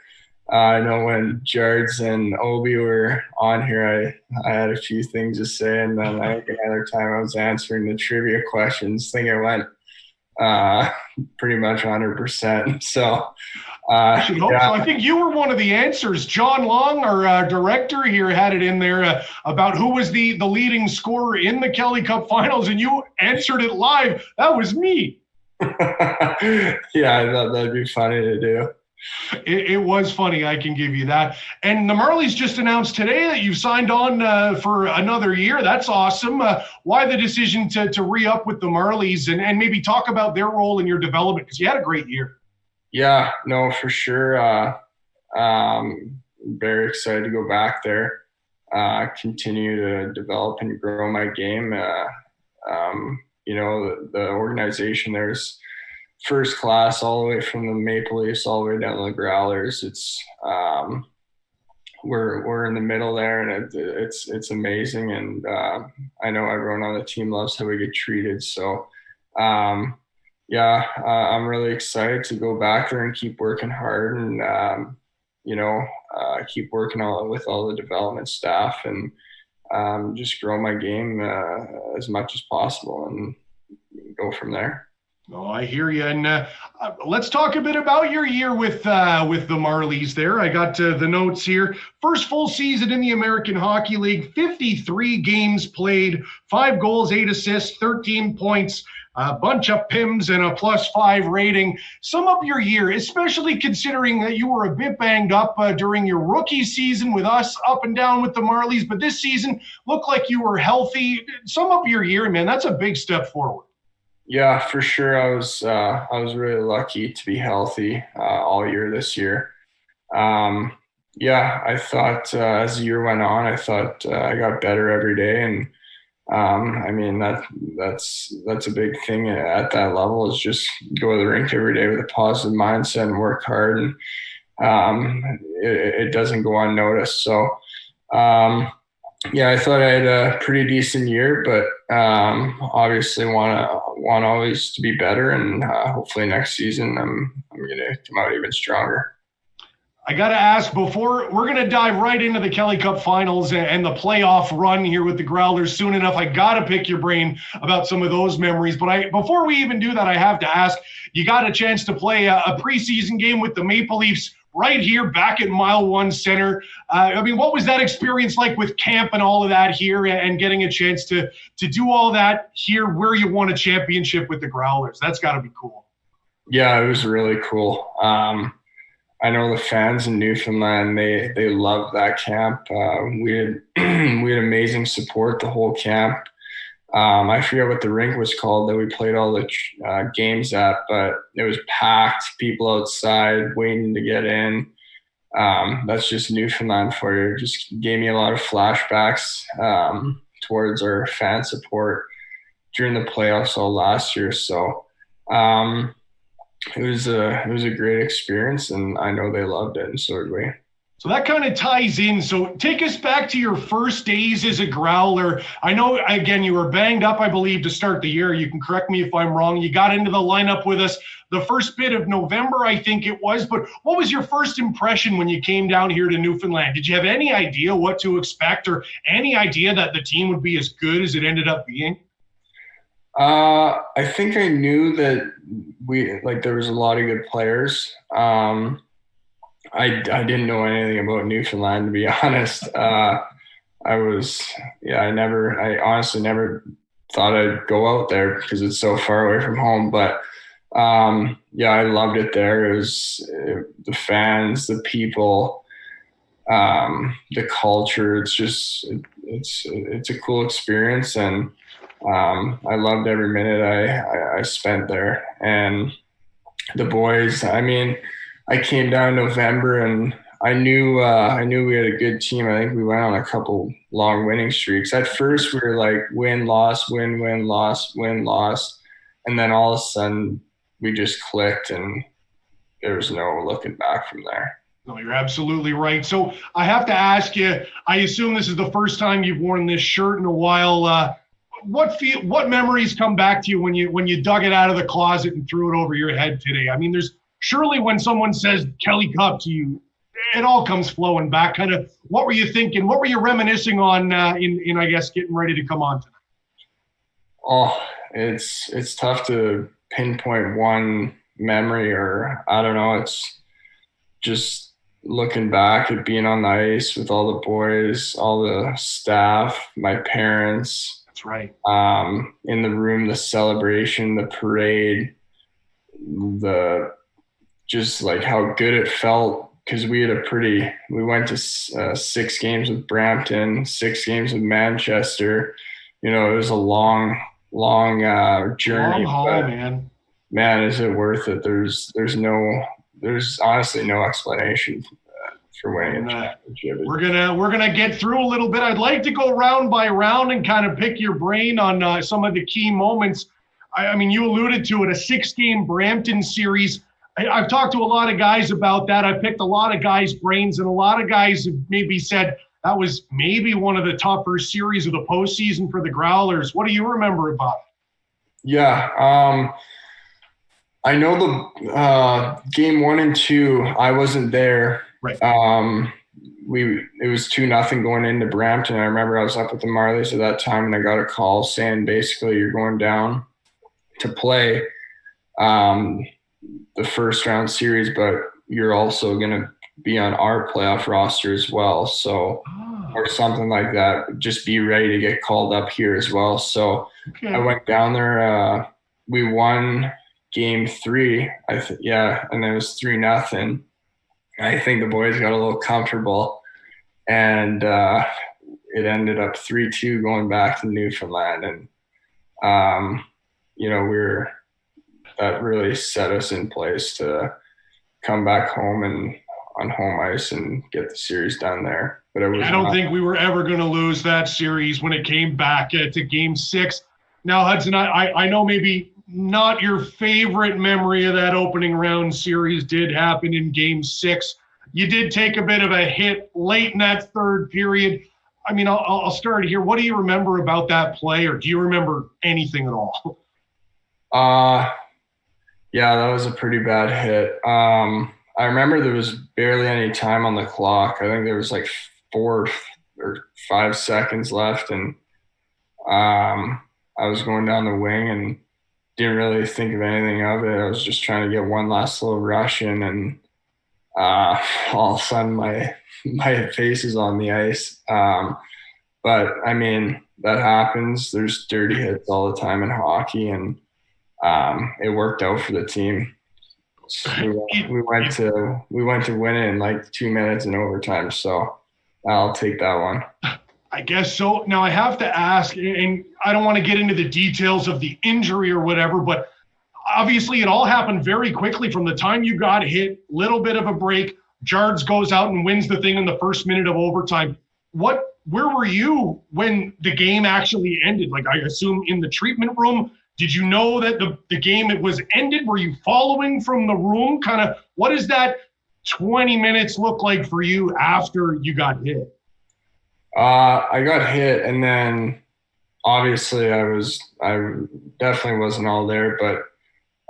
I know when Jards and Obi were on here, I had a few things to say, and then I think another time I was answering the trivia questions. I think I went pretty much 100%. So I should hope so. I think you were one of the answers. John Long, our director here, had it in there about who was the leading scorer in the Kelly Cup finals, and you answered it live. That was me. Yeah, I thought that'd be funny to do. It was funny, I can give you that. And the Marlies just announced today that you've signed on for another year. That's awesome. Why the decision to re-up with the Marlies, and maybe talk about their role in your development, because you had a great year. Yeah, no, for sure. Very excited to go back there, continue to develop and grow my game. The organization there's first class, all the way from the Maple Leafs all the way down to the Growlers. It's we're in the middle there, and it's amazing. And I know everyone on the team loves how we get treated. So I'm really excited to go back there and keep working hard, and keep working with all the development staff, and just grow my game as much as possible, and go from there. Oh, I hear you. And let's talk a bit about your year with the Marlies there. I got the notes here. First full season in the American Hockey League, 53 games played, 5 goals, 8 assists, 13 points, a bunch of PIMs, and a +5 rating. Sum up your year, especially considering that you were a bit banged up during your rookie season with us, up and down with the Marlies, but this season looked like you were healthy. Sum up your year, man. That's a big step forward. Yeah, for sure. I was really lucky to be healthy all year this year. I thought as the year went on, I thought I got better every day, and that's a big thing at that level, is just go to the rink every day with a positive mindset and work hard, and it doesn't go unnoticed. So I thought I had a pretty decent year, but obviously want always to be better, and hopefully next season I'm going to come out even stronger. I got to ask, before we're going to dive right into the Kelly Cup finals and the playoff run here with the Growlers soon enough, I got to pick your brain about some of those memories. But before we even do that, I have to ask, you got a chance to play a preseason game with the Maple Leafs right here back at Mile One Center. I mean, what was that experience like with camp and all of that here, and getting a chance to do all that here where you won a championship with the Growlers? That's got to be cool. Yeah, it was really cool. I know the fans in Newfoundland, they loved that camp. We had amazing support the whole camp. I forget what the rink was called that we played all the games at, but it was packed, people outside waiting to get in. That's just Newfoundland for you. It just gave me a lot of flashbacks towards our fan support during the playoffs all last year. So it was a great experience, and I know they loved it, and so did we. So that kind of ties in. So take us back to your first days as a Growler. I know, again, you were banged up, I believe, to start the year. You can correct me if I'm wrong. You got into the lineup with us the first bit of November, I think it was. But what was your first impression when you came down here to Newfoundland? Did you have any idea what to expect, or any idea that the team would be as good as it ended up being? I think I knew that there was a lot of good players. I didn't know anything about Newfoundland, to be honest. I honestly never thought I'd go out there because it's so far away from home. But I loved it there. It was the fans, the people, the culture. It's a cool experience, and I loved every minute I spent there. And the boys, I mean, I came down in November, and I knew we had a good team. I think we went on a couple long winning streaks. At first, we were like win, loss, win, win, loss, win, loss. And then all of a sudden, we just clicked, and there was no looking back from there. No, you're absolutely right. So I have to ask you, I assume this is the first time you've worn this shirt in a while. What memories come back to you when you dug it out of the closet and threw it over your head today? I mean, surely when someone says Kelly Cup to you, it all comes flowing back. Kind of, what were you thinking? What were you reminiscing on in I guess, getting ready to come on tonight? Oh, it's tough to pinpoint one memory, or I don't know. It's just looking back at being on the ice with all the boys, all the staff, my parents. That's right. In the room, the celebration, the parade, just like how good it felt, because we went to 6 games with Brampton, 6 games with Manchester. You know, it was a long journey. Long haul, man. Man, is it worth it? There's honestly no explanation for winning a championship. We're gonna get through a little bit. I'd like to go round by round and kind of pick your brain on some of the key moments. I mean, you alluded to it, a 6-game Brampton series. I've talked to a lot of guys about that. I picked a lot of guys' brains, and a lot of guys have maybe said that was maybe one of the tougher series of the postseason for the Growlers. What do you remember about it? Yeah, I know the game 1 and 2, I wasn't there. Right. It was 2-0 going into Brampton. I remember I was up with the Marlies at that time, and I got a call saying basically you're going down to play the first round series, but you're also going to be on our playoff roster as well. So, or something like that. Just be ready to get called up here as well. So okay. I went down there. We won game 3. And it was 3-0. I think the boys got a little comfortable, and it ended up 3-2 going back to Newfoundland. And, that really set us in place to come back home and on home ice and get the series done there. But I don't think we were ever going to lose that series when it came back to game 6. Now, Hudson, I know maybe not your favorite memory of that opening round series did happen in game 6. You did take a bit of a hit late in that third period. I mean, I'll start here. What do you remember about that play, or do you remember anything at all? Yeah, that was a pretty bad hit. I remember there was barely any time on the clock. I think there was like 4 or 5 seconds left, and I was going down the wing and didn't really think of anything of it. I was just trying to get one last little rush in, and all of a sudden my face is on the ice. But I mean, that happens. There's dirty hits all the time in hockey, and it worked out for the team. So we went to win it in like 2 minutes in overtime. So I'll take that one. I guess so. Now I have to ask, and I don't want to get into the details of the injury or whatever, but obviously it all happened very quickly from the time you got hit, little bit of a break. Jards goes out and wins the thing in the first minute of overtime. Where were you when the game actually ended? Like, I assume in the treatment room. Did you know that the game it was ended? Were you following from the room? Kind of, what does that 20 minutes look like for you after you got hit? I got hit, and then obviously I definitely wasn't all there, but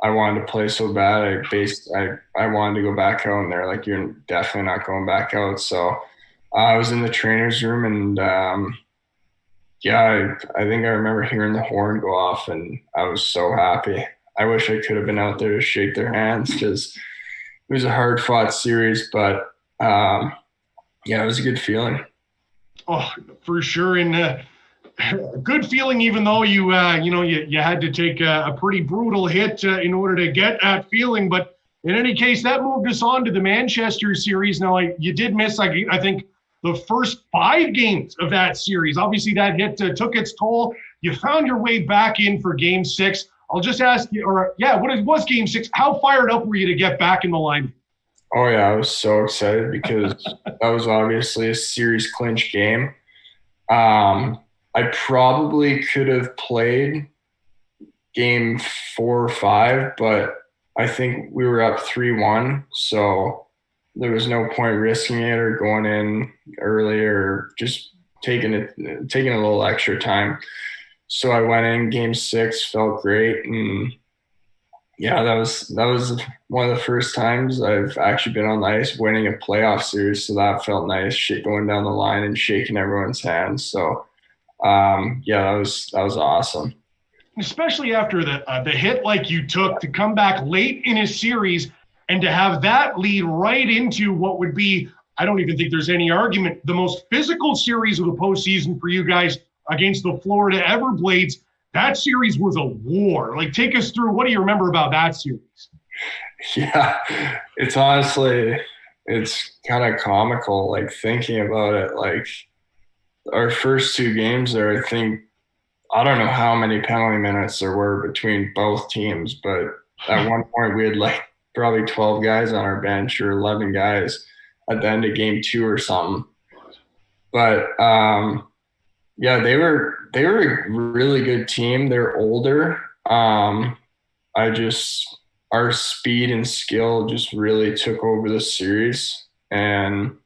I wanted to play so bad. I wanted to go back out, and they're like, "You're definitely not going back out." So I was in the trainer's room, and I think I remember hearing the horn go off, and I was so happy. I wish I could have been out there to shake their hands because it was a hard-fought series, but it was a good feeling. Oh, for sure, and good feeling, even though you had to take a pretty brutal hit in order to get that feeling. But in any case, that moved us on to the Manchester series. Now, you did miss, I think, the first 5 games of that series. Obviously, that hit took its toll. You found your way back in for Game 6. I'll just ask you, what was Game 6? How fired up were you to get back in the line? Oh, yeah, I was so excited because that was obviously a series clinch game. I probably could have played Game 4 or 5, but I think we were up 3-1, so there was no point risking it or going in early or just taking a little extra time. So I went in Game 6, felt great, and that was one of the first times I've actually been on the ice winning a playoff series. So that felt nice, going down the line and shaking everyone's hands. So that was awesome. Especially after the hit like you took, to come back late in a series and to have that lead right into what would be, I don't even think there's any argument, the most physical series of the postseason for you guys against the Florida Everblades. That series was a war. Like, take us through, what do you remember about that series? Yeah, it's honestly, it's kind of comical, like, thinking about it. Like, our first 2 games there, I don't know how many penalty minutes there were between both teams, but at one point we had like probably 12 guys on our bench or 11 guys at the end of Game 2 or something. But they were a really good team. They're older. Our speed and skill just really took over the series. And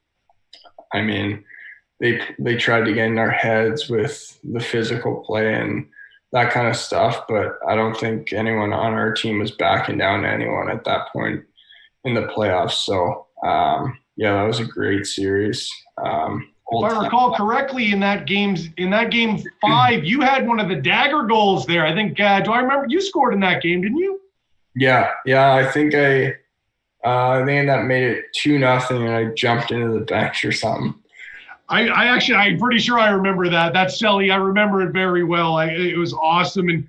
I mean, they tried to get in our heads with the physical play and that kind of stuff, but I don't think anyone on our team was backing down to anyone at that point in the playoffs. So that was a great series. If I recall correctly, in that game 5, you had one of the dagger goals there. I think, do I remember you scored in that game, didn't you? Yeah. I think I think that made it 2-0, and I jumped into the bench or something. I'm pretty sure I remember that. That's Selly. I remember it very well. It was awesome. And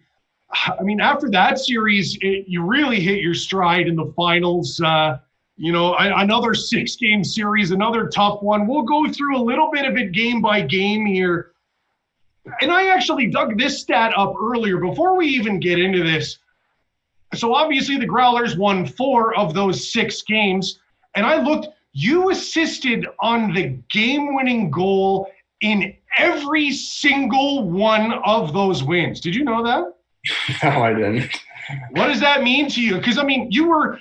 I mean, after that series, you really hit your stride in the finals. Another 6-game series, another tough one. We'll go through a little bit of it game by game here. And I actually dug this stat up earlier before we even get into this. So obviously the Growlers won 4 of those 6 games. And I looked, you assisted on the game-winning goal in every single one of those wins. Did you know that? No, I didn't. What does that mean to you? Because, I mean, you were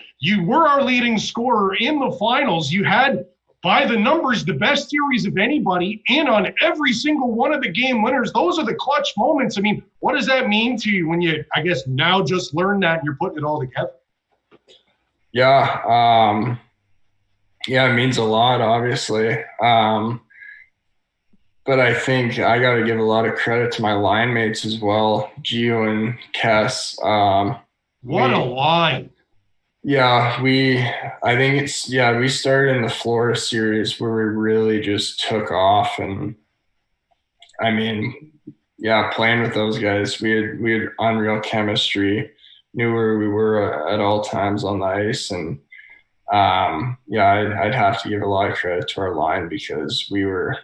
our leading scorer in the finals. You had, by the numbers, the best series of anybody in on every single one of the game winners. Those are the clutch moments. I mean, what does that mean to you when you, I guess, now just learned that and you're putting it all together? Yeah. It means a lot, obviously. But I think I got to give a lot of credit to my line mates as well, Gio and Kess. What a line. Yeah, I think we started in the Florida series where we really just took off. And I mean, yeah, playing with those guys, we had unreal chemistry, knew where we were at all times on the ice. And I'd have to give a lot of credit to our line because we're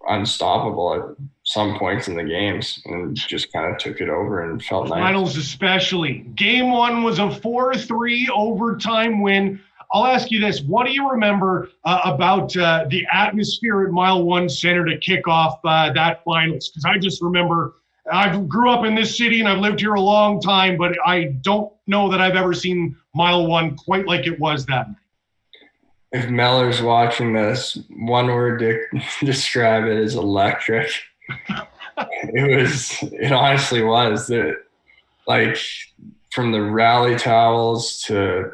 unstoppable at some points in the games and just kind of took it over and felt nice. Finals especially. Game 1 was a 4-3 overtime win. I'll ask you this. What do you remember about the atmosphere at Mile One Center to kick off that finals? Because I just remember I grew up in this city and I've lived here a long time, but I don't know that I've ever seen Mile One quite like it was that night. If Meller's watching this, one word to describe it is electric. It honestly was. Like, from the rally towels to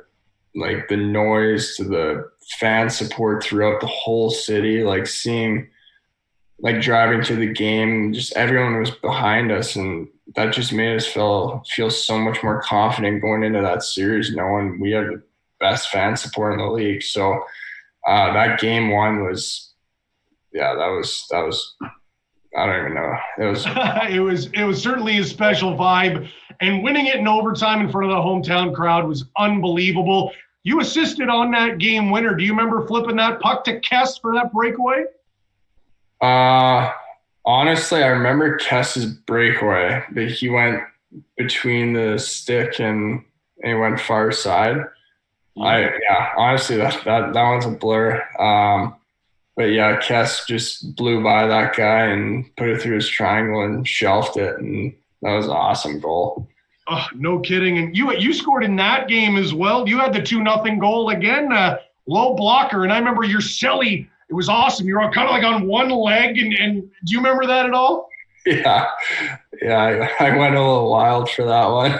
like the noise to the fan support throughout the whole city, like seeing, like driving to the game, just everyone was behind us, and that just made us feel so much more confident going into that series, knowing we have the best fan support in the league. So that game 1 was, that was I don't even know. It was certainly a special vibe, and winning it in overtime in front of the hometown crowd was unbelievable. You assisted on that game winner. Do you remember flipping that puck to Kess for that breakaway? Honestly, I remember Kess's breakaway, but he went between the stick and he went far side. Honestly, that one's a blur. But yeah, Kess just blew by that guy and put it through his triangle and shelved it, and that was an awesome goal. Oh, no kidding. And you scored in that game as well. You had the 2-0 goal again, low blocker. And I remember your celly. It was awesome. You were kind of like on one leg. And do you remember that at all? Yeah, I went a little wild for that one.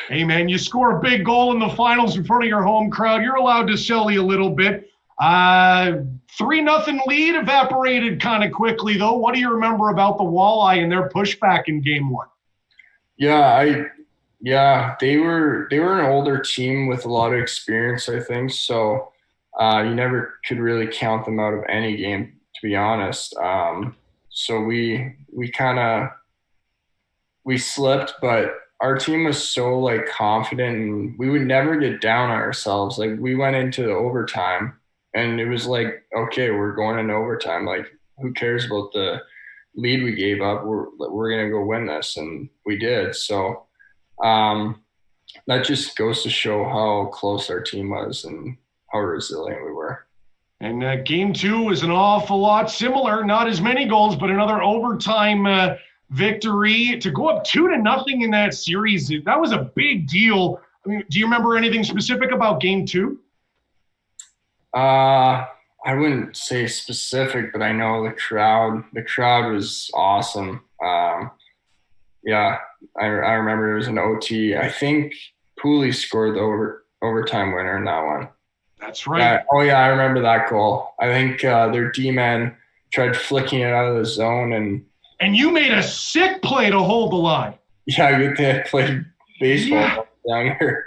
Hey, man, you score a big goal in the finals in front of your home crowd. You're allowed to celly a little bit. 3-0 lead evaporated kind of quickly, though. What do you remember about the Walleye and their pushback in game 1? They were an older team with a lot of experience, I think. So you never could really count them out of any game, to be honest. So we slipped, but our team was so like confident, and we would never get down on ourselves. Like, we went into the overtime and it was like, okay, we're going into overtime. Like, who cares about the lead we gave up? We're going to go win this. And we did. So that just goes to show how close our team was and how resilient we were. And game 2 was an awful lot similar. Not as many goals, but another overtime victory to go up 2-0 in that series. That was a big deal. I mean, do you remember anything specific about game 2? I wouldn't say specific, but I know the crowd was awesome. I remember it was an OT. I think POOLEY scored the overtime winner in that one. That's right. I remember that goal. I think their D-man tried flicking it out of the zone, and you made a sick play to hold the line. Yeah, I played baseball down here.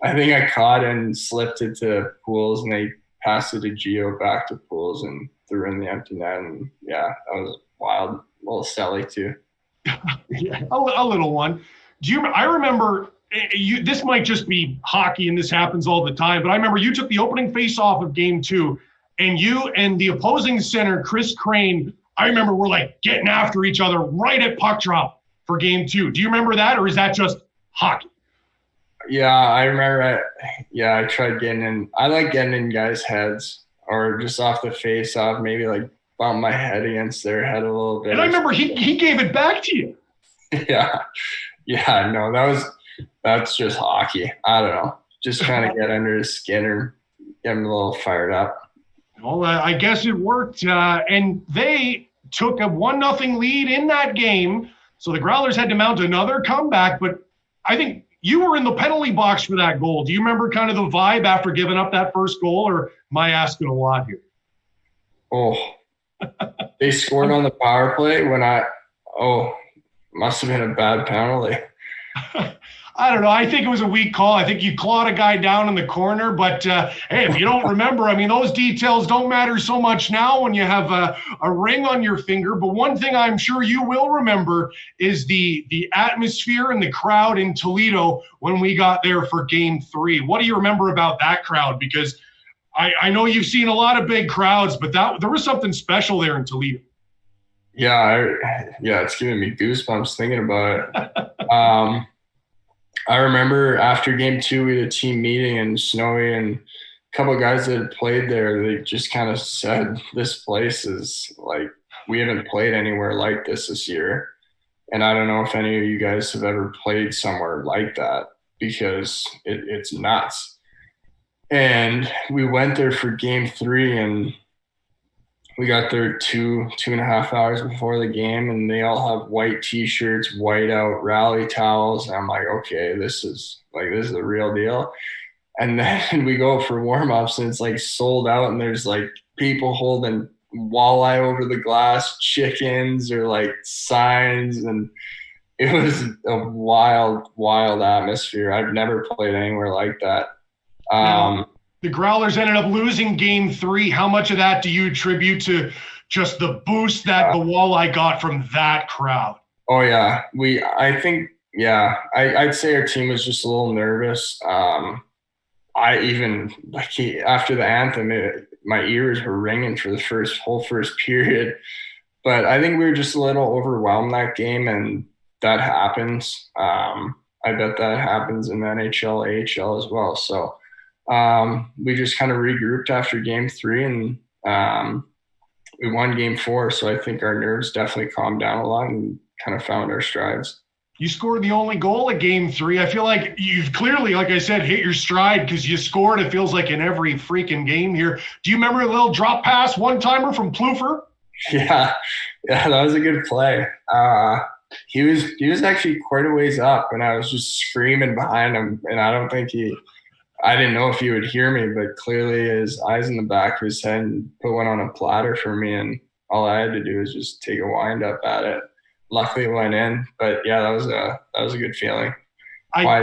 I think I caught and slipped it to Pools, and they passed it to Gio back to Pools and threw in the empty net. And yeah, that was wild. A little silly too. Yeah, a little one. I remember this might just be hockey and this happens all the time, but I remember you took the opening face-off of game 2, and you and the opposing center, Chris Crane, I remember we're like getting after each other right at puck drop for game 2. Do you remember that, or is that just hockey? Yeah, I remember. I tried getting in. I like getting in guys' heads, or just off the face-off, maybe like bump my head against their head a little bit. And I remember he gave it back to you. Yeah, no, that's just hockey. I don't know. Just trying to get under his skin or get him a little fired up. Well, I guess it worked. And they took a 1-0 lead in that game. So the Growlers had to mount another comeback. But I think you were in the penalty box for that goal. Do you remember kind of the vibe after giving up that first goal, or am I asking a lot here? Oh, they scored on the power play when must have been a bad penalty. I don't know. I think it was a weak call. I think you clawed a guy down in the corner. But, hey, if you don't remember, I mean, those details don't matter so much now when you have a ring on your finger. But one thing I'm sure you will remember is the atmosphere and the crowd in Toledo when we got there for Game 3. What do you remember about that crowd? Because I know you've seen a lot of big crowds, but there was something special there in Toledo. Yeah, it's giving me goosebumps thinking about it. I remember after Game 2, we had a team meeting, and Snowy and a couple of guys that had played there, they just kind of said, this place is like, we haven't played anywhere like this year. And I don't know if any of you guys have ever played somewhere like that, because it's nuts. And we went there for Game 3, and we got there 2.5 hours before the game, and they all have white T-shirts, white out rally towels. And I'm like, okay, this is the real deal. And then we go for warm-ups, and it's like sold out, and there's like people holding walleye over the glass, chickens, or like signs. And it was a wild, wild atmosphere. I've never played anywhere like that. The Growlers ended up losing Game 3. How much of that do you attribute to just the boost that the walleye got from that crowd? Oh, yeah. I'd say our team was just a little nervous. After the anthem, my ears were ringing for the whole first period. But I think we were just a little overwhelmed that game, and that happens. I bet that happens in the NHL, AHL as well. So we just kind of regrouped after Game 3, and we won Game 4. So I think our nerves definitely calmed down a lot and kind of found our strides. You scored the only goal of Game 3. I feel like you've clearly, like I said, hit your stride because you scored, it feels like, in every freaking game here. Do you remember a little drop pass one-timer from Plouffer? Yeah, that was a good play. He was actually quite a ways up, and I was just screaming behind him, and I didn't know if he would hear me, but clearly his eyes in the back of his head and put one on a platter for me, and all I had to do was just take a wind up at it. Luckily it went in, but yeah, that was a good feeling.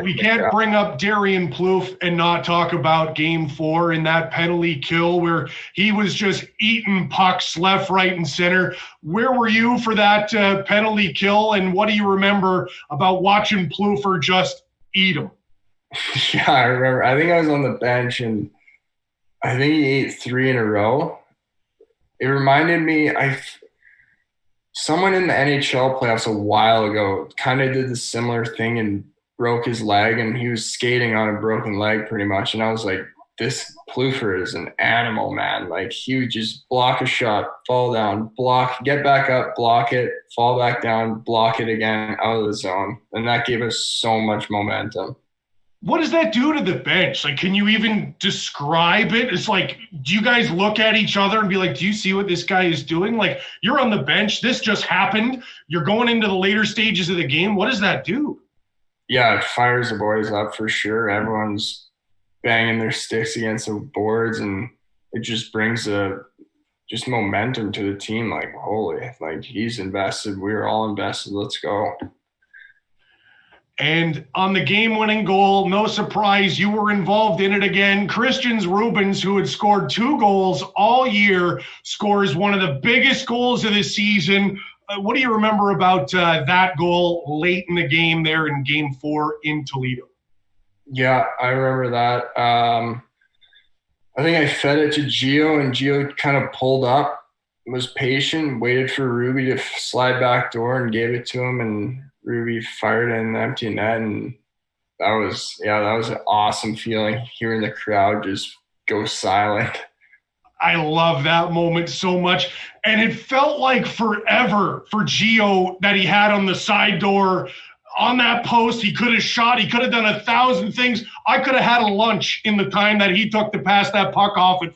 We can't bring up Darian Plouffe and not talk about Game 4 in that penalty kill where he was just eating pucks left, right, and center. Where were you for that penalty kill, and what do you remember about watching Plouffer just eat him? Yeah, I remember. I think I was on the bench, and I think he ate 3 in a row. It reminded me, someone in the NHL playoffs a while ago kind of did the similar thing and broke his leg, and he was skating on a broken leg pretty much. And I was like, this Plouffer is an animal, man. Like, he would just block a shot, fall down, block, get back up, block it, fall back down, block it again, out of the zone. And that gave us so much momentum. What does that do to the bench? Like, can you even describe it? It's like, do you guys look at each other and be like, do you see what this guy is doing? Like, you're on the bench. This just happened. You're going into the later stages of the game. What does that do? Yeah, it fires the boys up for sure. Everyone's banging their sticks against the boards, and it just brings just momentum to the team. Like, holy, like, he's invested. We're all invested. Let's go. And on the game-winning goal, no surprise, you were involved in it again. Christians Rubens, who had scored 2 goals all year, scores one of the biggest goals of the season. What do you remember about that goal late in the game there in Game 4 in Toledo? Yeah, I remember that. I think I fed it to Gio, and Gio kind of pulled up, was patient, waited for Ruby to slide back door, and gave it to him, and Ruby fired in the empty net, and that was an awesome feeling, hearing the crowd just go silent. I love that moment so much. And it felt like forever for Gio that he had on the side door on that post. He could have shot. He could have done 1,000 things. I could have had a lunch in the time that he took to pass that puck off. It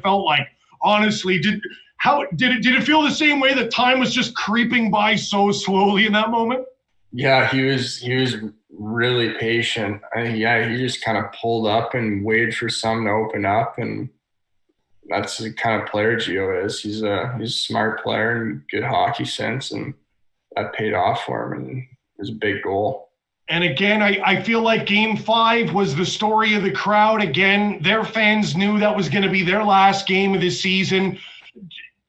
felt like, honestly, did it feel the same way that time was just creeping by so slowly in that moment? Yeah, he was really patient. He just kind of pulled up and waited for something to open up, and that's the kind of player Gio is. He's a smart player and good hockey sense, and that paid off for him, and it was a big goal. And again, I feel like Game 5 was the story of the crowd. Again, their fans knew that was going to be their last game of the season.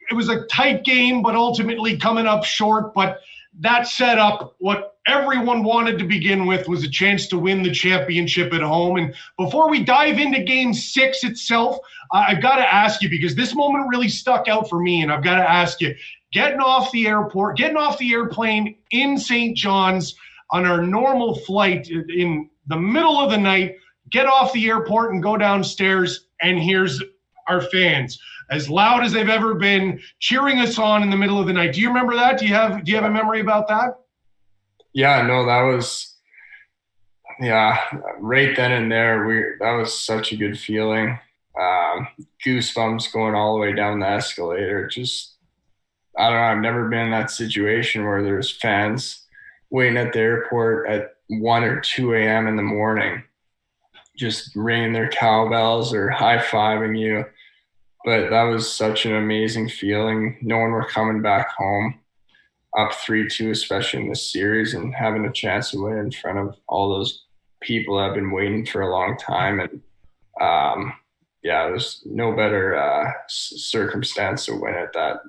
It was a tight game, but ultimately coming up short. But that set up what everyone wanted to begin with, was a chance to win the championship at home. And before we dive into Game 6 itself, I've got to ask you, because this moment really stuck out for me, and I've got to ask you, getting off the airplane in St. John's on our normal flight in the middle of the night, get off the airport and go downstairs, and here's our fans, as loud as they've ever been, cheering us on in the middle of the night. Do you remember that? Do you have a memory about that? Yeah, no, that was, right then and there, that was such a good feeling. Goosebumps going all the way down the escalator. Just, I don't know, I've never been in that situation where there's fans waiting at the airport at 1 or 2 a.m. in the morning, just ringing their cowbells or high-fiving you. But that was such an amazing feeling, knowing we're coming back home up 3-2, especially in this series, and having a chance to win in front of all those people that have been waiting for a long time. And there's no better circumstance to win at that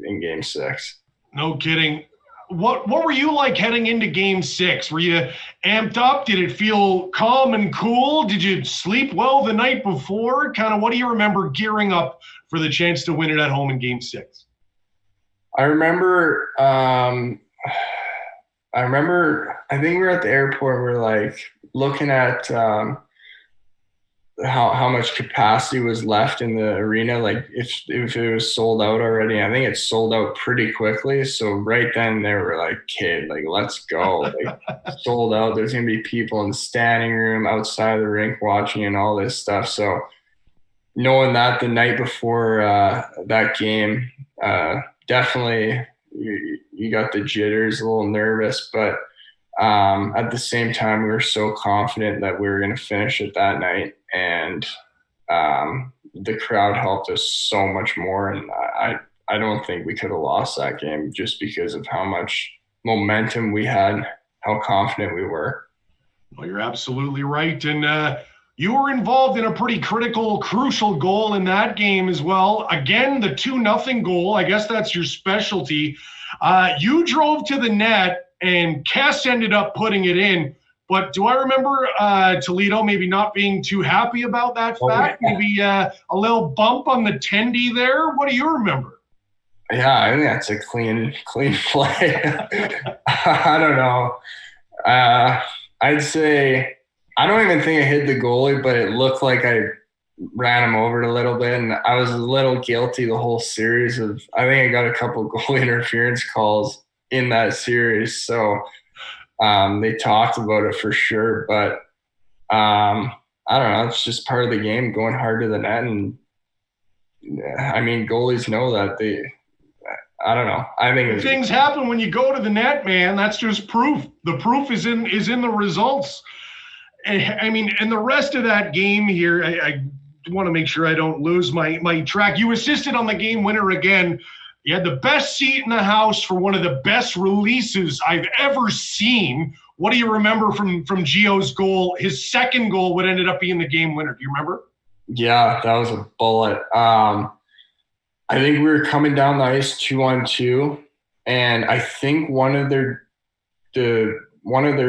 in Game 6. No kidding. What were you like heading into Game 6? Were you amped up? Did it feel calm and cool? Did you sleep well the night before? Kind of, what do you remember gearing up for the chance to win it at home in Game 6? I remember, I think we were at the airport, we're like looking at how much capacity was left in the arena, like if it was sold out already. I think it sold out pretty quickly. So right then they were like, "Kid, like, let's go." Like, sold out. There's going to be people in the standing room outside the rink watching and all this stuff. So knowing that the night before that game, definitely you got the jitters, a little nervous, but at the same time, we were so confident that we were going to finish it that night. And the crowd helped us so much more. And I don't think we could have lost that game just because of how much momentum we had, how confident we were. Well, you're absolutely right. And you were involved in a pretty critical, crucial goal in that game as well. Again, the 2-0 goal, I guess that's your specialty. You drove to the net and Kess ended up putting it in. But do I remember Toledo maybe not being too happy about that fact? Yeah. Maybe a little bump on the tendy there? What do you remember? Yeah, I think that's a clean play. I don't know. I'd say I don't even think I hit the goalie, but it looked like I ran him over a little bit. And I was a little guilty the whole series of – I think I got a couple goalie interference calls in that series. So – they talked about it for sure, but I don't know. It's just part of the game, going hard to the net, and I mean, goalies know that. I don't know. I think things happen when you go to the net, man. That's just proof. The proof is in the results. I mean, and the rest of that game here, I want to make sure I don't lose my track. You assisted on the game winner again. You had the best seat in the house for one of the best releases I've ever seen. What do you remember from Gio's goal, his second goal, what ended up being the game winner? Do you remember? Yeah, that was a bullet. I think we were coming down the ice 2-on-2, and I think one of their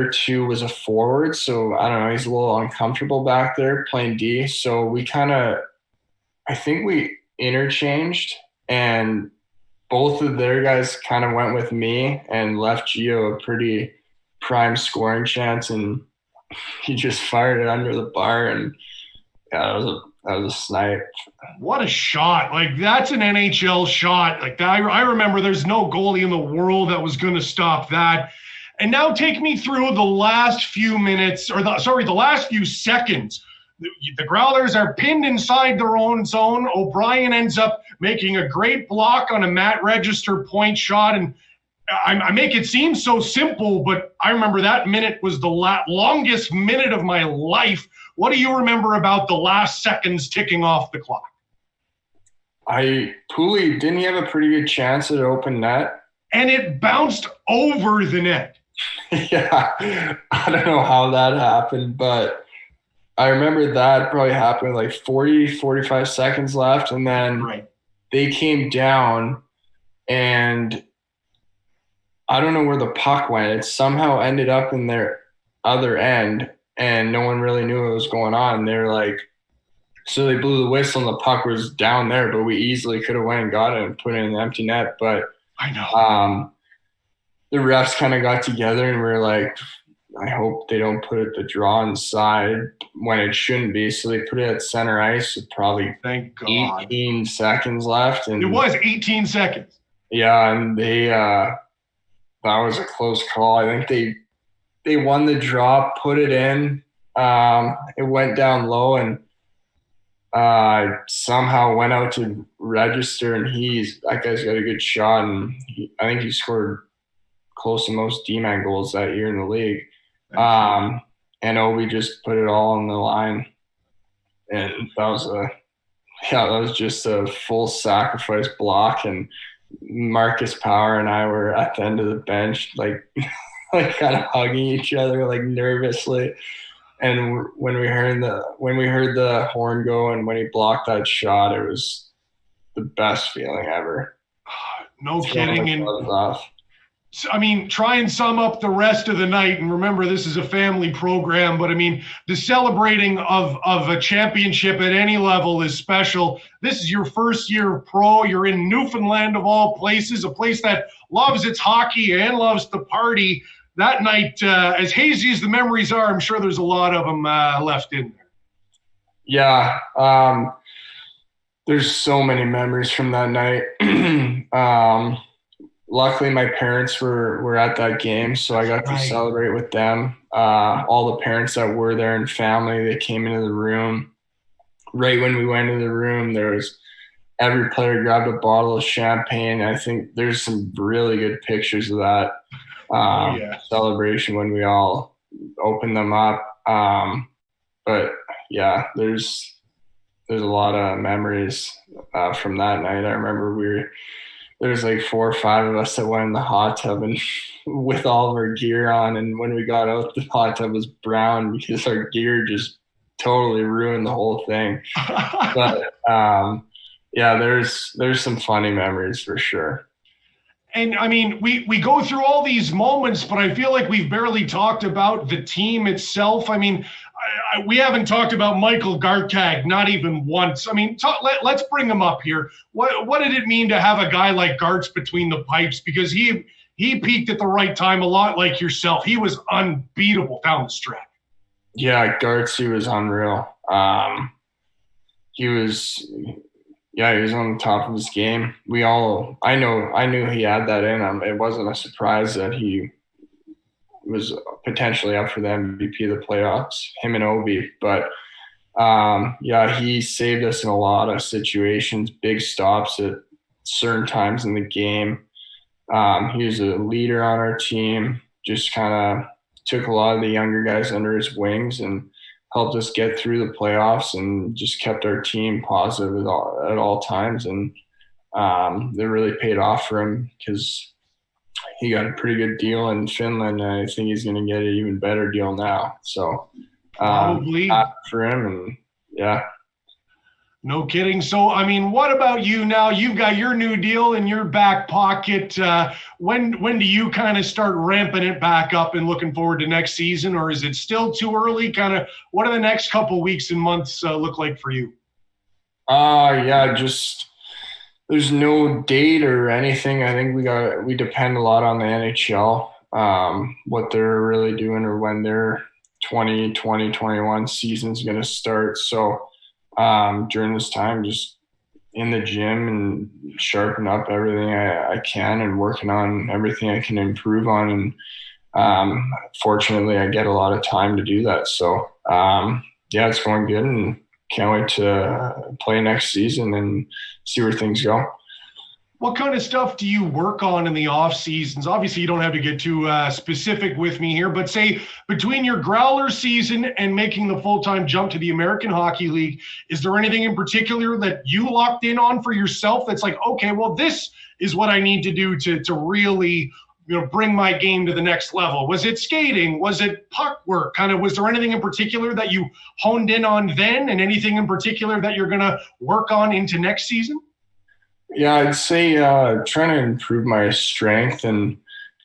two was a forward. So I don't know, he's a little uncomfortable back there playing D. So I think we interchanged, and both of their guys kind of went with me and left Gio a pretty prime scoring chance, and he just fired it under the bar, and yeah, that was a snipe. What a shot. Like, that's an NHL shot. Like, I remember there's no goalie in the world that was going to stop that. And now take me through the last few minutes, or the last few seconds. The Growlers are pinned inside their own zone. O'Brien ends up making a great block on a Matt Register point shot. And I make it seem so simple, but I remember that minute was the longest minute of my life. What do you remember about the last seconds ticking off the clock? POOLEY, didn't he have a pretty good chance at open net? And it bounced over the net. Yeah, I don't know how that happened, but I remember that probably happened like 40, 45 seconds left. And then they came down, and I don't know where the puck went. It somehow ended up in their other end, and no one really knew what was going on. They're like, so they blew the whistle, and the puck was down there, but we easily could have went and got it and put it in the empty net. But I know. The refs kind of got together, and we were like, I hope they don't put it the drawn side when it shouldn't be. So they put it at center ice with probably Thank God. 18 seconds left. And it was 18 seconds. Yeah, and they that was a close call. I think they won the drop, put it in. It went down low, and somehow went out to register, and that guy's got a good shot, and I think he scored close to most D-man goals that year in the league. And Obi just put it all on the line, and that was just a full sacrifice block. And Marcus Power and I were at the end of the bench, like kind of hugging each other, like nervously. And when we heard the horn go and when he blocked that shot, it was the best feeling ever. No kidding. And I mean, try and sum up the rest of the night. And remember, this is a family program, but I mean, the celebrating of a championship at any level is special. This is your first year of pro. You're in Newfoundland of all places, a place that loves its hockey and loves to party. That night, as hazy as the memories are, I'm sure there's a lot of them left in there. Yeah. There's so many memories from that night. Luckily, my parents were at that game, so I got to celebrate with them. All the parents that were there and family, they came into the room. Right when we went into the room, every player grabbed a bottle of champagne. I think there's some really good pictures of that celebration when we all opened them up. But yeah, there's a lot of memories from that night. I remember there's like 4 or 5 of us that went in the hot tub and with all of our gear on, and when we got out, the hot tub was brown because our gear just totally ruined the whole thing. But yeah, there's some funny memories for sure. And I mean, we go through all these moments, but I feel like we've barely talked about the team itself. I mean, we haven't talked about Michael Gartag, not even once. I mean, let's bring him up here. What did it mean to have a guy like Gartz between the pipes? Because he peaked at the right time, a lot like yourself. He was unbeatable down the stretch. Yeah, Gartz, he was unreal. He was on the top of his game. I knew he had that in him. It wasn't a surprise that he was potentially up for the MVP of the playoffs, him and Obi. But he saved us in a lot of situations, big stops at certain times in the game. He was a leader on our team, just kind of took a lot of the younger guys under his wings and helped us get through the playoffs and just kept our team positive at all times. And it really paid off for him because he got a pretty good deal in Finland, and I think he's going to get an even better deal now. So probably for him, and yeah. No kidding. So, I mean, what about you now? You've got your new deal in your back pocket. When do you kind of start ramping it back up and looking forward to next season, or is it still too early? Kind of, what do the next couple weeks and months look like for you? Just there's no date or anything. I think we depend a lot on the NHL, what they're really doing or when their 2020-21 season's going to start. So during this time, just in the gym and sharpen up everything I can and working on everything I can improve on. And fortunately, I get a lot of time to do that. So it's going good, and can't wait to play next season and see where things go. What kind of stuff do you work on in the off seasons? Obviously, you don't have to get too specific with me here, but say between your Growler season and making the full-time jump to the American Hockey League, is there anything in particular that you locked in on for yourself that's like, okay, well, this is what I need to do to really bring my game to the next level? Was it skating? Was it puck work? Was there anything in particular that you honed in on then, and anything in particular that you're going to work on into next season? Yeah, I'd say trying to improve my strength and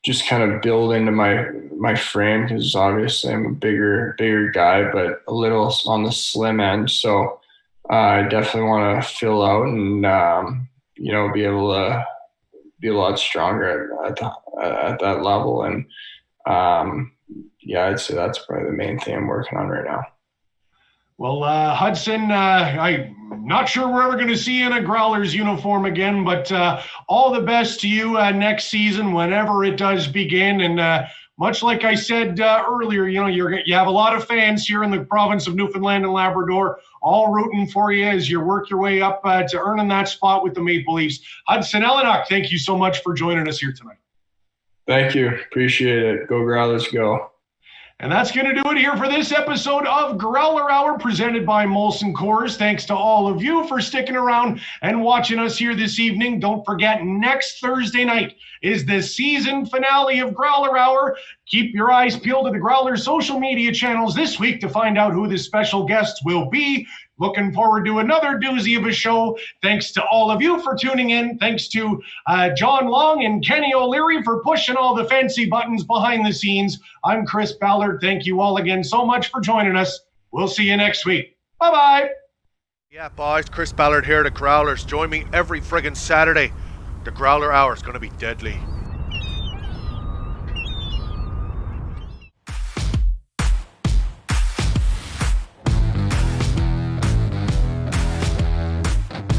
just kind of build into my frame, because obviously I'm a bigger guy, but a little on the slim end. So I definitely want to fill out and be able to be a lot stronger at that level. And I'd say that's probably the main thing I'm working on right now. Well, Hudson, I'm not sure we're ever going to see you in a Growlers uniform again, but all the best to you next season, whenever it does begin. And much like I said earlier, you have a lot of fans here in the province of Newfoundland and Labrador, all rooting for you as you work your way up to earning that spot with the Maple Leafs. Hudson Elynuik, thank you so much for joining us here tonight. Thank you. Appreciate it. Go Growlers, go. And that's going to do it here for this episode of Growler Hour presented by Molson Coors. Thanks to all of you for sticking around and watching us here this evening. Don't forget, next Thursday night is the season finale of Growler Hour. Keep your eyes peeled to the Growler social media channels this week to find out who the special guests will be. Looking forward to another doozy of a show. Thanks to all of you for tuning in. Thanks to John Long and Kenny O'Leary for pushing all the fancy buttons behind the scenes. I'm Chris Ballard. Thank you all again so much for joining us. We'll see you next week. Bye-bye. Yeah, boys, Chris Ballard here, the Growlers. Join me every friggin' Saturday. The Growler Hour is going to be deadly.